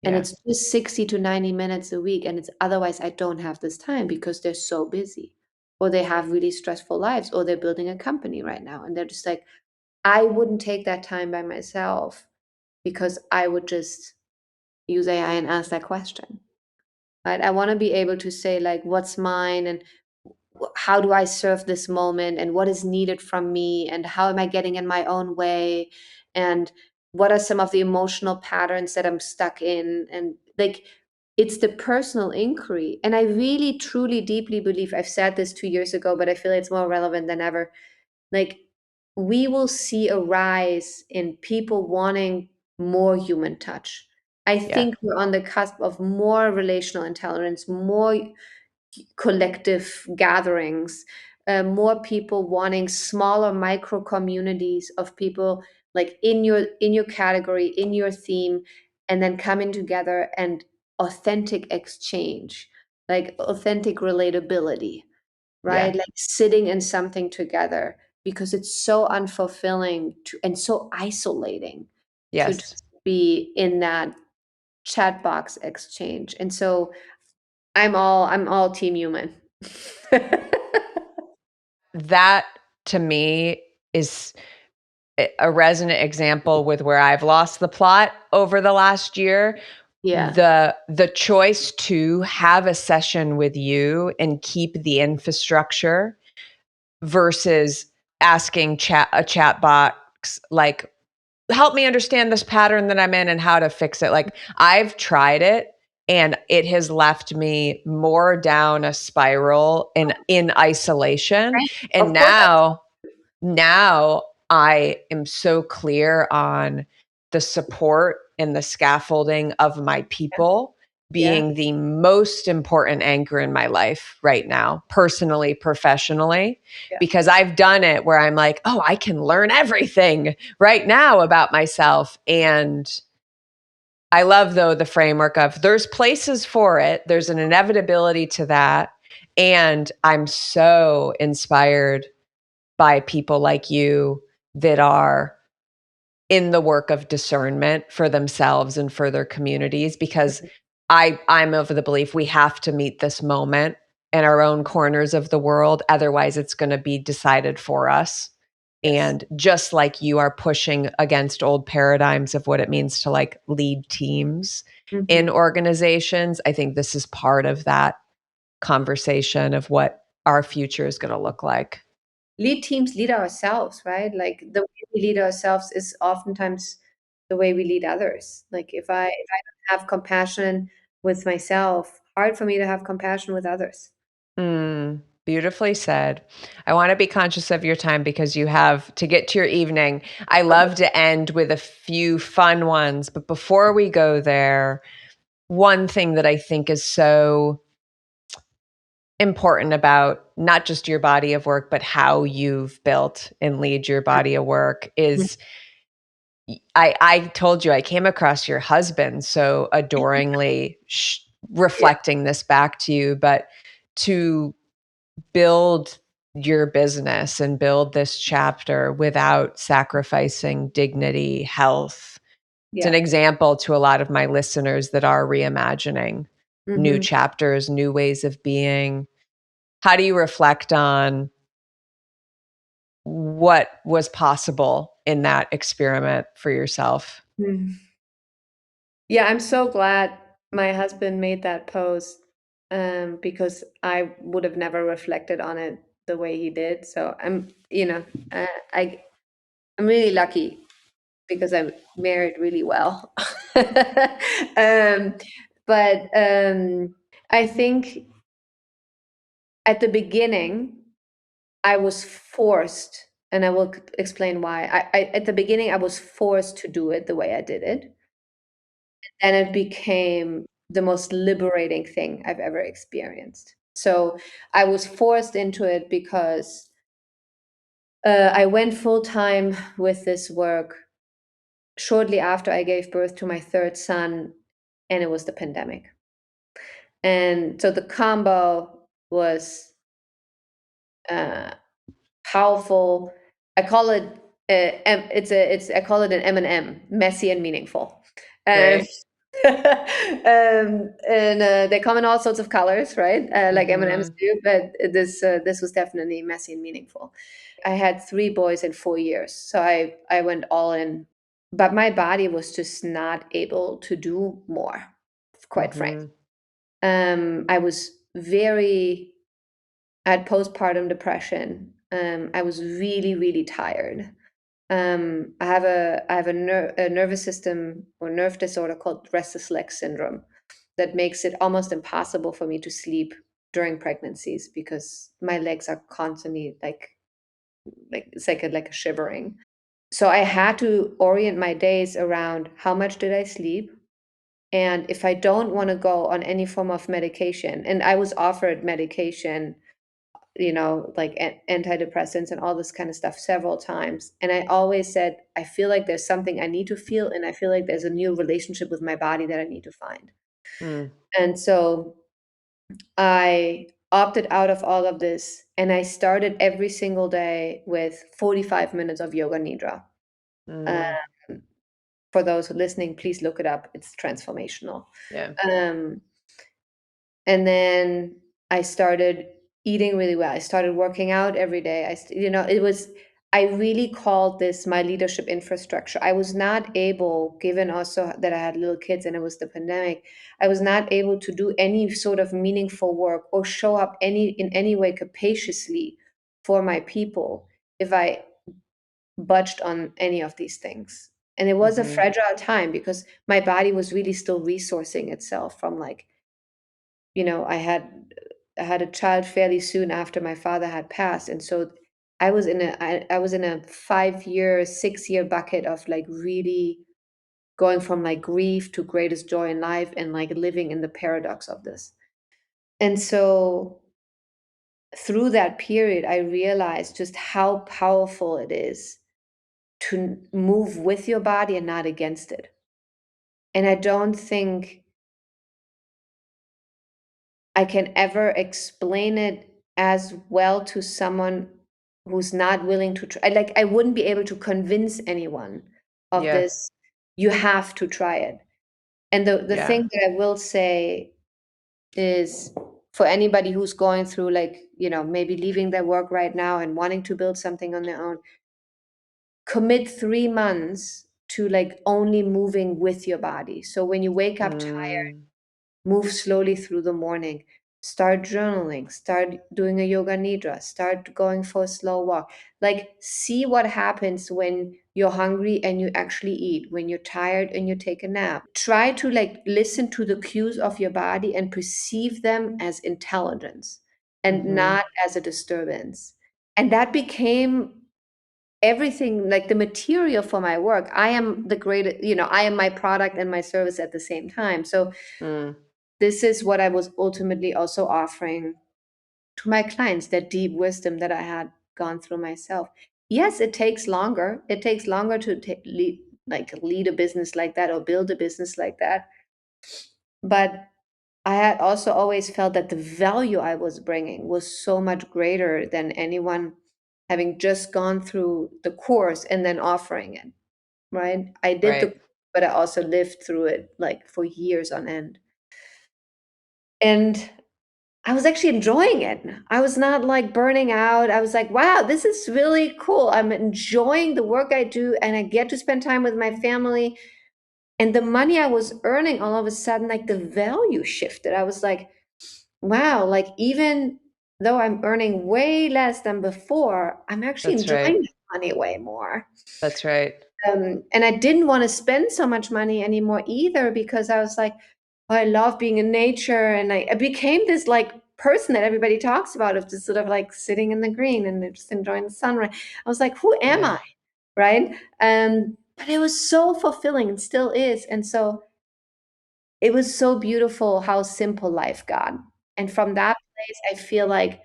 and Yeah. it's just 60 to 90 minutes a week, and it's otherwise I don't have this time because they're so busy, or they have really stressful lives, or they're building a company right now, and they're just like, I wouldn't take that time by myself because I would just use AI and ask that question. Right? I want to be able to say like, what's mine, and how do I serve this moment, and what is needed from me, and how am I getting in my own way, and what are some of the emotional patterns that I'm stuck in, and like, it's the personal inquiry. And I really truly deeply believe, I've said this 2 years ago, but I feel it's more relevant than ever, like, we will see a rise in people wanting more human touch. I Yeah. think we're on the cusp of more relational intelligence, more collective gatherings, more people wanting smaller micro communities of people, like in your category, in your theme, and then coming together and authentic exchange, like authentic relatability, Yeah. right? Like sitting in something together, because it's so unfulfilling and so isolating to Yes. just be in that chat box exchange. And so I'm all team human. That to me is a resonant example with where I've lost the plot over the last year. Yeah. The choice to have a session with you and keep the infrastructure versus asking a chat box like, help me understand this pattern that I'm in and how to fix it. Like, I've tried it and it has left me more down a spiral in isolation. Right. And Of course. now I am so clear on the support and the scaffolding of my people Yeah. being the most important anchor in my life right now, personally, professionally, Yeah. because I've done it where I'm like, oh, I can learn everything right now about myself. And I love, though, the framework of there's places for it, there's an inevitability to that. And I'm so inspired by people like you that are in the work of discernment for themselves and for their communities, because I'm of the belief we have to meet this moment in our own corners of the world. Otherwise, it's going to be decided for us. Yes. And just like you are pushing against old paradigms of what it means to like lead teams in Mhm. organizations, I think this is part of that conversation of what our future is going to look like. Lead teams lead ourselves, right? Like the way we lead ourselves is oftentimes the way we lead others. Like if I don't have compassion with myself, hard for me to have compassion with others. Beautifully said. I want to be conscious of your time because you have to get to your evening. I love to end with a few fun ones, but before we go there, one thing that I think is so important about not just your body of work, but how you've built and lead your body of work Mhm. is I told you I came across your husband so adoringly Yeah. reflecting this back to you, but to build your business and build this chapter without sacrificing dignity, health. It's an Yeah. example to a lot of my listeners that are reimagining new Mhm. chapters, new ways of being. How do you reflect on what was possible in that experiment for yourself? Mm. Yeah, I'm so glad my husband made that post, because I would have never reflected on it the way he did. So uh, I I'm really lucky because I'm married really well. um, but I think at the beginning I was forced, and I will explain why. At the beginning I was forced to do it the way I did it, and it became the most liberating thing I've ever experienced. So I was forced into it because I went full time with this work shortly after I gave birth to my third son, and it was the pandemic. And so the combo was uh, powerful. I call it it's I call it an M&M, messy and meaningful. Um, Great. and they come in all sorts of colors, right? Like M&Ms Mhm. do, but this was definitely messy and meaningful. I had three boys in 4 years, so I went all in, but my body was just not able to do more, quite frankly. Mhm. I was very I had postpartum depression. I was really, really tired. I have a nervous system or nerve disorder called restless leg syndrome that makes it almost impossible for me to sleep during pregnancies because my legs are constantly like it's like a shivering. So I had to orient my days around how much did I sleep, and if I don't want to go on any form of medication, and I was offered medication, like antidepressants and all this kind of stuff several times. And I always said, I feel like there's something I need to feel, and I feel like there's a new relationship with my body that I need to find. Mm. And so I opted out of all of this, and I started every single day with 45 minutes of yoga nidra. Uh, Mm. for those who are listening, please look it up. It's transformational. Yeah. Um, And then I started eating really well. I started working out every day. I really called this my leadership infrastructure. I was not able, given also that I had little kids and it was the pandemic, I was not able to do any sort of meaningful work or show up in any way capaciously for my people if I budged on any of these things. And it was a Mhm. fragile time because my body was really still resourcing itself from I had a child fairly soon after my father had passed, and so I was in a 5-year, 6-year bucket of like really going from like grief to greatest joy in life, and like living in the paradox of this. And so through that period, I realized just how powerful it is to move with your body and not against it. And I don't think I can ever explain it as well to someone who's not willing to try. Like, I wouldn't be able to convince anyone of Yeah. this. You have to try it. And the Yeah. thing that I will say is, for anybody who's going through, like, maybe leaving their work right now and wanting to build something on their own, commit 3 months to like only moving with your body. So when you wake up tired, Mm, move slowly through the morning. Start journaling, start doing a yoga nidra, start going for a slow walk. Like, see what happens when you're hungry and you actually eat, when you're tired and you take a nap. Try to like listen to the cues of your body and perceive them as intelligence and mhm. not as a disturbance. And that became everything, like the material for my work. I am the greatest, I am my product and my service at the same time. So Mm, this is what I was ultimately also offering to my clients, that deep wisdom that I had gone through myself. Yes, it takes longer. It takes longer to lead a business like that or build a business like that. But I had also always felt that the value I was bringing was so much greater than anyone having just gone through the course and then offering it, right? I did right. the, but I also lived through it like for years on end. And I was actually enjoying it. I was not like burning out. I was like, wow, this is really cool. I'm enjoying the work I do, and I get to spend time with my family. And the money I was earning, all of a sudden, like the value shifted. I was like, wow, like even though I'm earning way less than before, I'm actually That's right. enjoying the money way more. That's right. And I didn't want to spend so much money anymore either, because I was like, oh, I love being in nature. And I became this like person that everybody talks about, of just sort of like sitting in the green and just enjoying the sunrise. I was like, who am Yeah. I? Right. But it was so fulfilling and still is. And so it was so beautiful how simple life got. And from that place, I feel like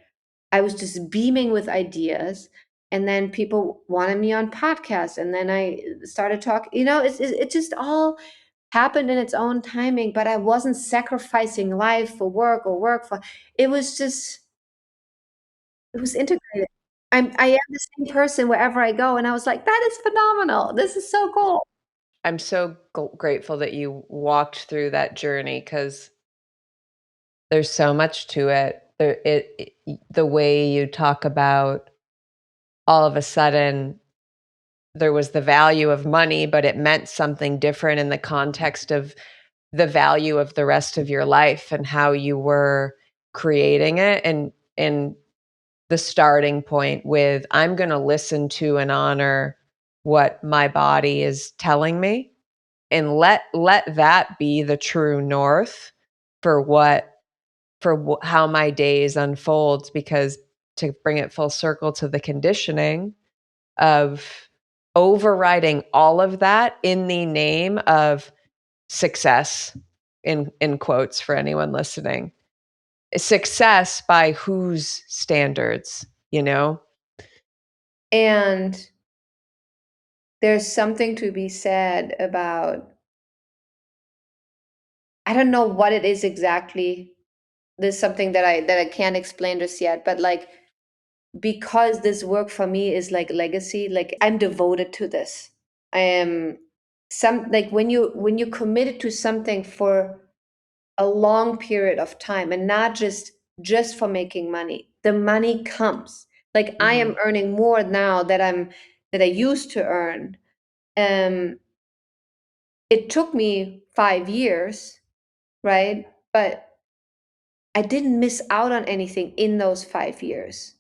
I was just beaming with ideas. And then people wanted me on podcasts. And then I started talking, it just all happened in its own timing. But I wasn't sacrificing life for work or work for, it was just, it was integrated. I am the same person wherever I go. And I was like, that is phenomenal. This is so cool. I'm so grateful that you walked through that journey, because there's so much to it. The way you talk about, all of a sudden there was the value of money, but it meant something different in the context of the value of the rest of your life and how you were creating it. And the starting point with, I'm going to listen to and honor what my body is telling me, and let that be the true north for how my days unfolds. Because, to bring it full circle to the conditioning of overriding all of that in the name of success, in quotes for anyone listening, success by whose standards, you know? And there's something to be said about, I don't know what it is exactly. There's something that I can't explain just yet, but like, because this work for me is like legacy, like I'm devoted to this. I am some like when you committed to something for a long period of time, and not just for making money. The money comes. Like, I am Mhm. earning more now that I used to earn. Um it took me 5 years, right? But I didn't miss out on anything in those 5 years.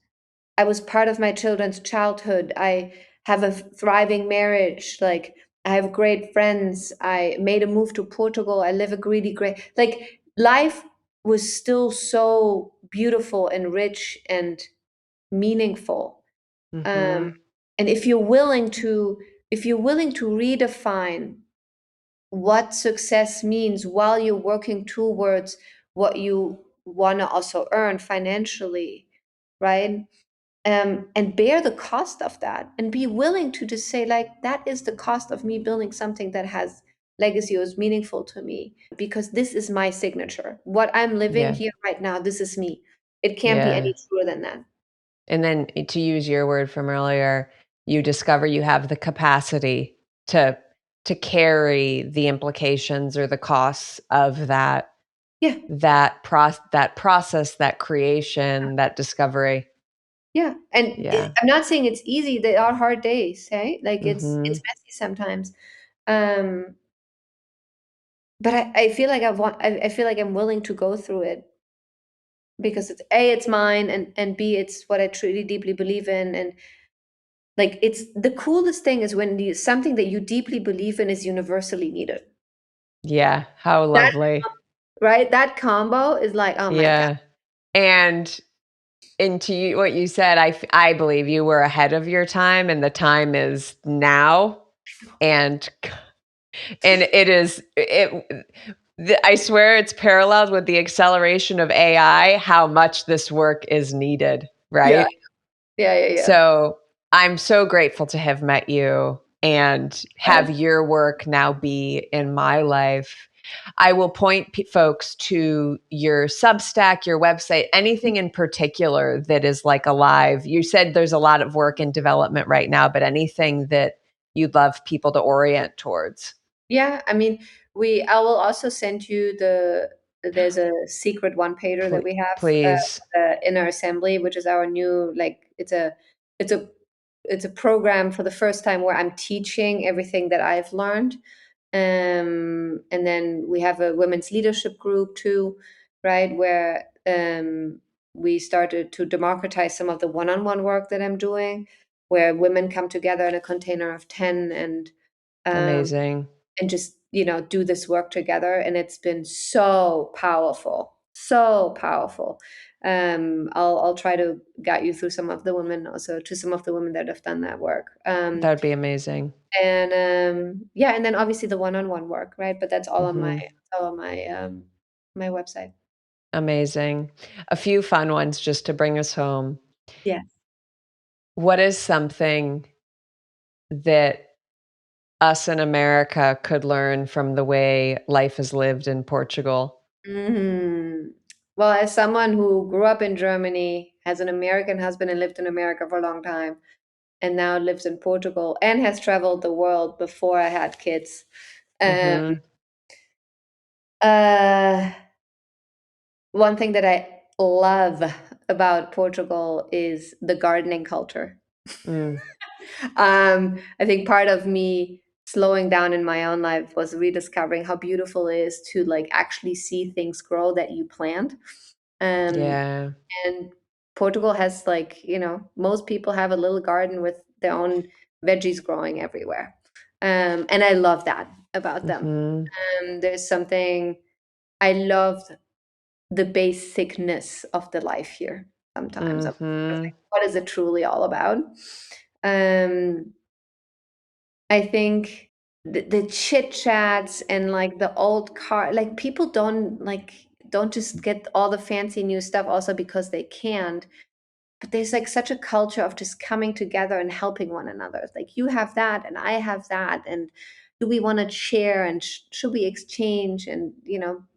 I was part of my children's childhood. I have a thriving marriage. Like, I have great friends. I made a move to Portugal. I live a great, like, life was still so beautiful and rich and meaningful. Um, Mhm. and if you're willing to redefine what success means while you're working towards what you want to also earn financially, right? And bear the cost of that and be willing to just say, like, that is the cost of me building something that has legacy or is meaningful to me, because this is my signature. What I'm living Yeah. here right now, this is me. It can't be Yeah. any truer than that. And then to use your word from earlier, you discover you have the capacity to carry the implications or the costs of Yeah, that process, that creation, that discovery. yeah. And Yeah. I'm not saying it's easy. There are hard days, hey? Like it's Mhm. messy sometimes. Um, but I feel like I feel like I'm willing to go through it because it's A, it's mine, and B, it's what I truly deeply believe in. And like it's the coolest thing is when something that you deeply believe in is universally needed. Yeah, how That lovely. right? That combo is like, oh my God. Yeah. And to you, what you said, I believe you were ahead of your time, and the time is now. And it is I swear it's paralleled with the acceleration of AI, how much this work is needed, Yeah, right? yeah, yeah, yeah. So I'm so grateful to have met you and have Yes. your work now be in my life. I will point folks to your Substack, your website, anything in particular that is like alive. You said there's a lot of work in development right now, but anything that you'd love people to orient towards. Yeah, I mean, I will also send you there's a secret one pager that we have Please. in our assembly, which is our new, like, it's a it's a program for the first time where I'm teaching everything that I've learned. And then we have a women's leadership group too, right? Where we started to democratize some of the one-on-one work that I'm doing, where women come together in a container of 10 um, Amazing. and just do this work together, and it's been so powerful, so powerful. I'll try to guide you through some of the women, also to some of the women that have done that work. That would be amazing. And Yeah, and then obviously the one-on-one work, right? But that's all on Mhm. my website. Amazing. A few fun ones just to bring us home. Yeah. What is something that us in America could learn from the way life is lived in Portugal? Well, as someone who grew up in Germany, has an American husband and lived in America for a long time, and now lives in Portugal and has traveled the world before I had kids. Um, Mhm. uh, One thing that I love about Portugal is the gardening culture. Mm. I think part of me slowing down in my own life was rediscovering how beautiful it is to like actually see things grow that you plant. Um, Yeah. and Portugal has, like, most people have a little garden with their own veggies growing everywhere. And I love that about them. Mhm. There's something I love the basicness of the life here sometimes. I'm just Mhm. like, what is it truly all about? Um, I think the chit chats and like the old car, like people don't just get all the fancy new stuff also because they can't. But there's like such a culture of just coming together and helping one another. It's like you have that and I have that, and do we want to share, and should we exchange? And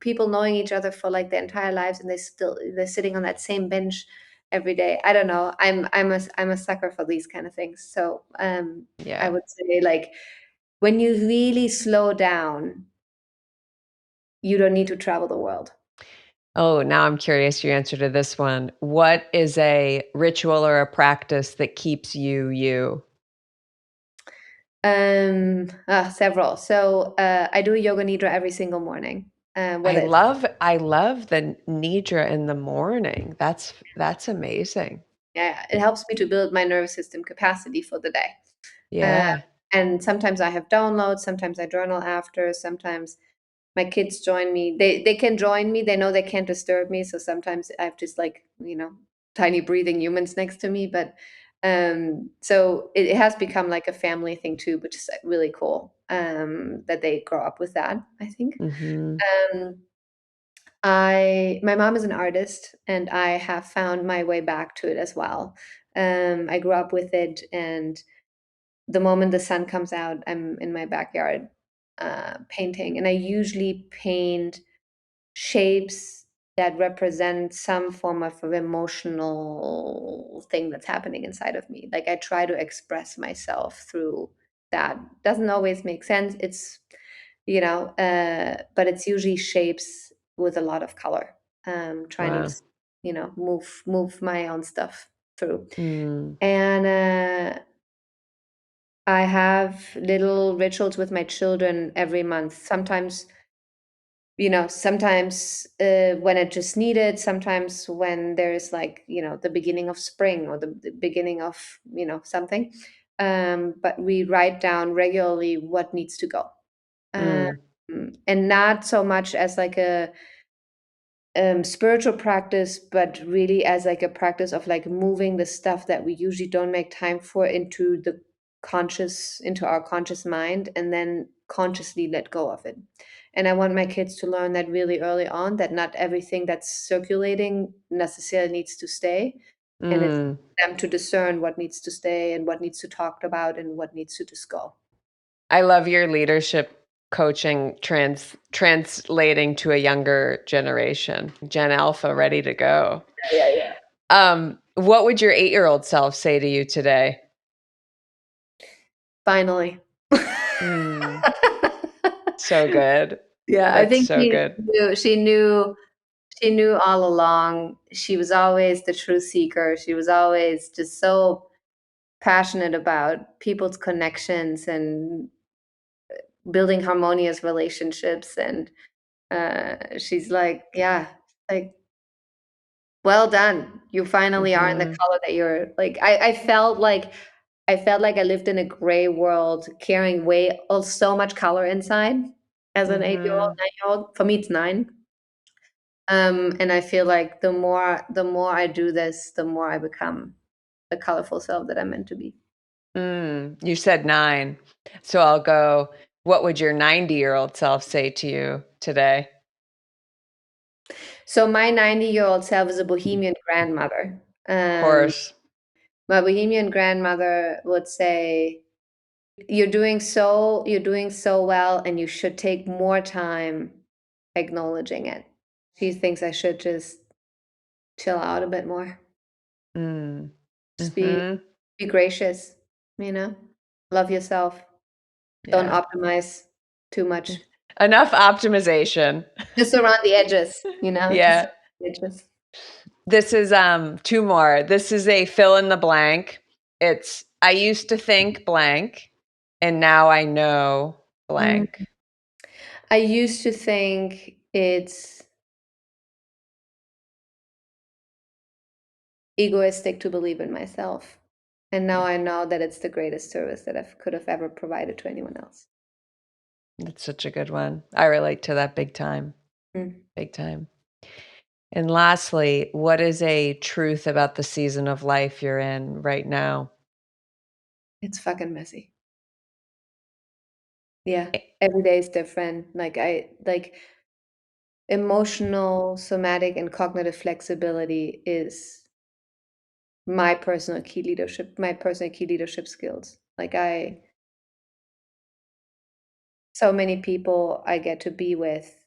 people knowing each other for like their entire lives, and they're sitting on that same bench every day. I don't know. I'm a sucker for these kind of things. So I Yeah. would say, like, when you really slow down, you don't need to travel the world. Oh, now I'm curious your answer to this one. What is a ritual or a practice that keeps you you? Several. So I do a yoga nidra every single morning. I Whether it's love I love the nidra in the morning. That's amazing. Yeah, it helps me to build my nervous system capacity for the day. Uh, Yeah. and sometimes I have downloads. Sometimes I journal after. Sometimes my kids join me. They can join me. They know they can't disturb me. So sometimes I have just, like, tiny breathing humans next to me. But So it has become like a family thing too, which is really cool, that they grow up with that, I think. Mhm. Um, my mom is an artist, and I have found my way back to it as well. I grew up with it, and the moment the sun comes out, I'm in my backyard painting, and I usually paint shapes that represent some form of emotional thing that's happening inside of me. Like I try to express myself through that. Doesn't always make sense. It's, but it's usually shapes with a lot of color. Trying to Wow. just, move my own stuff through. Mm. And I have little rituals with my children every month. Sometimes when it just needed, sometimes when there's like, the beginning of spring or the beginning of, something. But we write down regularly what needs to go. Um, Mm. and not so much as like a spiritual practice, but really as like a practice of like moving the stuff that we usually don't make time for into our conscious mind, and then consciously let go of it. And I want my kids to learn that really early on, that not everything that's circulating necessarily needs to stay. And it's Mm. them to discern what needs to stay and what needs to talk about and what needs to just go. I love your leadership coaching translating to a younger generation. Gen Alpha ready to go. Yeah, yeah. What would your 8-year-old self say to you today? Finally. Mm. So good. Yeah, I That's think so good. she knew all along. She was always the truth seeker. She was always just so passionate about people's connections and building harmonious relationships. And she's like, yeah, like, well done. You finally are in the Mhm. color that you're like. I felt like I lived in a gray world, carrying so much color inside as an 8-year-old, Mhm. 9-year-old. For me, it's 9. And I feel like the more I do this, the more I become the colorful self that I'm meant to be. You said 9. So I'll go, what would your 90-year-old self say to you today? So my 90-year-old self is a bohemian grandmother. Of Um, course. my bohemian grandmother would say, "You're doing so well, and you should take more time acknowledging it." She thinks I should just chill out a bit more, Mm. just be Mhm. be gracious, you know, love yourself, don't Yeah. optimize too much. Enough optimization. Just around the edges, just Yeah. around the edges. This is 2 more. This is a fill in the blank. It's I used to think blank and now I know Mm. blank. I used to think it's egoistic to believe in myself. And now I know that it's the greatest service that I could have ever provided to anyone else. That's such a good one. I relate to that big time. Mm. Big time. And lastly, what is a truth about the season of life you're in right now? It's fucking messy. Yeah. Every day is different. Like emotional, somatic, and cognitive flexibility is my personal key leadership skills. Like so many people I get to be with,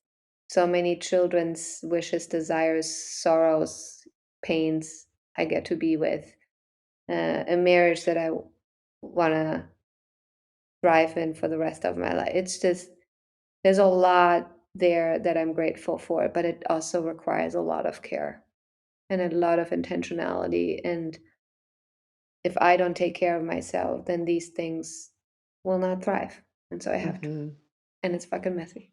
so many children's wishes, desires, sorrows, pains I get to be with, a marriage that I want to thrive in for the rest of my life. It's just, there's a lot there that I'm grateful for, but it also requires a lot of care and a lot of intentionality. And if I don't take care of myself, then these things will not thrive. And so I have to. Mhm. And it's fucking messy.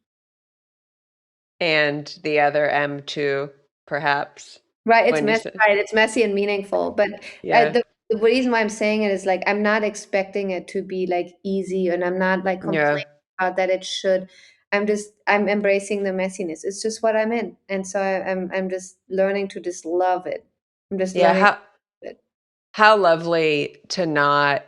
And the other M too, perhaps, Right, it's when you messy, said right, it's messy and meaningful, but yeah. the reason why I'm saying it is, like, I'm not expecting it to be, like, easy, and I'm not, like, Yeah. complaining about that it should. I'm embracing the messiness. It's just what I'm in, and so I'm just learning to just love it. I'm just Yeah, learning how it. How lovely to not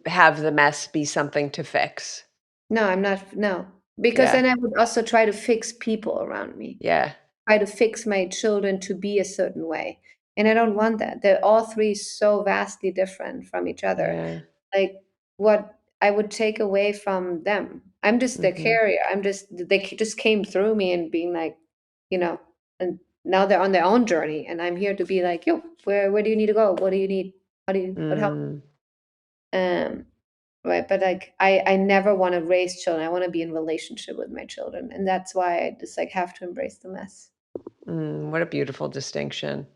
have the mess be something to fix. No, I'm not. No, because Yeah. then I would also try to fix people around me, Yeah. try to fix my children to be a certain way. And I don't want that. They're all three so vastly different from each other. Yeah. Like what I would take away from them. I'm just the Mhm. carrier. Just came through me and being like, you know, and now they're on their own journey. And I'm here to be like, yo, where do you need to go? What do you need? What help? Mm. Um, right. But like I never want to raise children. I want to be in relationship with my children. And that's why I just like have to embrace the mess. What a beautiful distinction.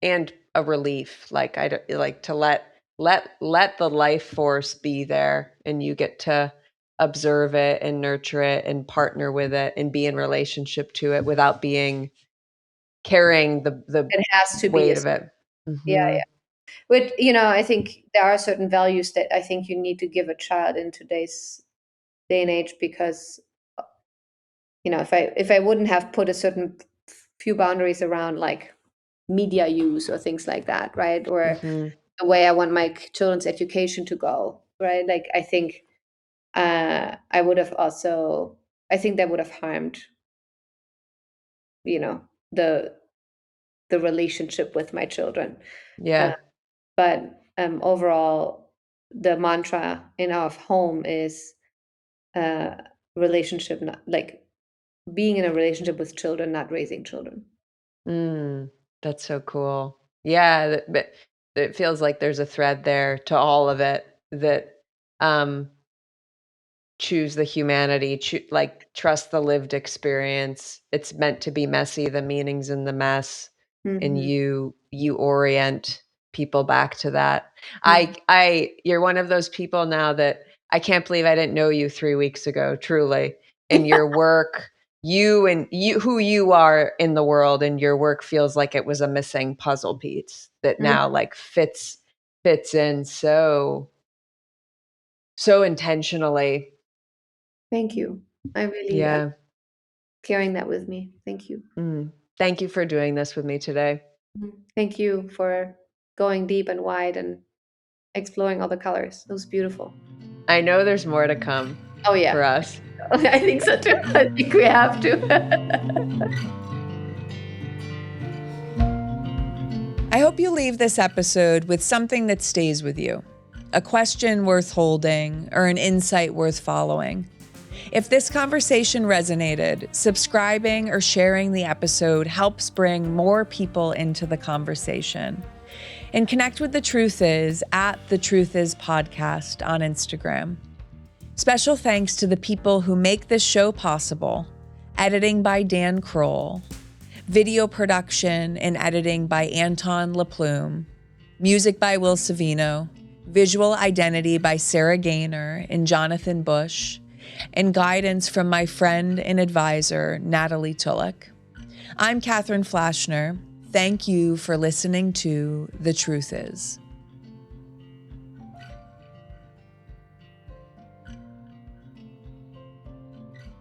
And a relief. Like like to let the life force be there, and you get to observe it and nurture it and partner with it and be in relationship to it without being carrying the It has to be weight a of it. yeah, Mhm. yeah. But I think there are certain values that I think you need to give a child in today's day and age because if I wouldn't have put a certain few boundaries around like media use or things like that, right? Or Mhm. the way I want my children's education to go, right? Like I think I would have also I think that would have harmed, you know, the relationship with my children. Uh, Yeah. but overall, the mantra in our home is uh, relationship, not like being in a relationship with children, not raising children. Mm, that's so cool. Yeah, but it feels like there's a thread there to all of it that um choose the humanity, like trust the lived experience. It's meant to be messy, the meaning's in the mess, and Hmm. you orient people back to that. Hmm. You're one of those people now that I can't believe I didn't know you 3 weeks ago, truly. In your work, you who you are in the world, and your work feels like it was a missing puzzle piece that now like fits in so intentionally. Thank you. I Yeah. carrying that with me. Thank you. Mm. Thank you for doing this with me today. Mhm. Thank you for going deep and wide and exploring all the colors. It was beautiful. I know there's more to come Oh for yeah, us. I think so too. I think we have to. I hope you leave this episode with something that stays with you, a question worth holding, or an insight worth following. If this conversation resonated, subscribing or sharing the episode helps bring more people into the conversation. And connect with The Truth Is at The Truth Is Podcast on Instagram. Special thanks to the people who make this show possible. Editing by Dan Kroll. Video production and editing by Anton LaPlume. Music by Will Savino. Visual identity by Sarah Gaynor and Jonathan Bush. And guidance from my friend and advisor, Natalie Tulloch. I'm Catherine Flashner. Thank you for listening to The Truth Is.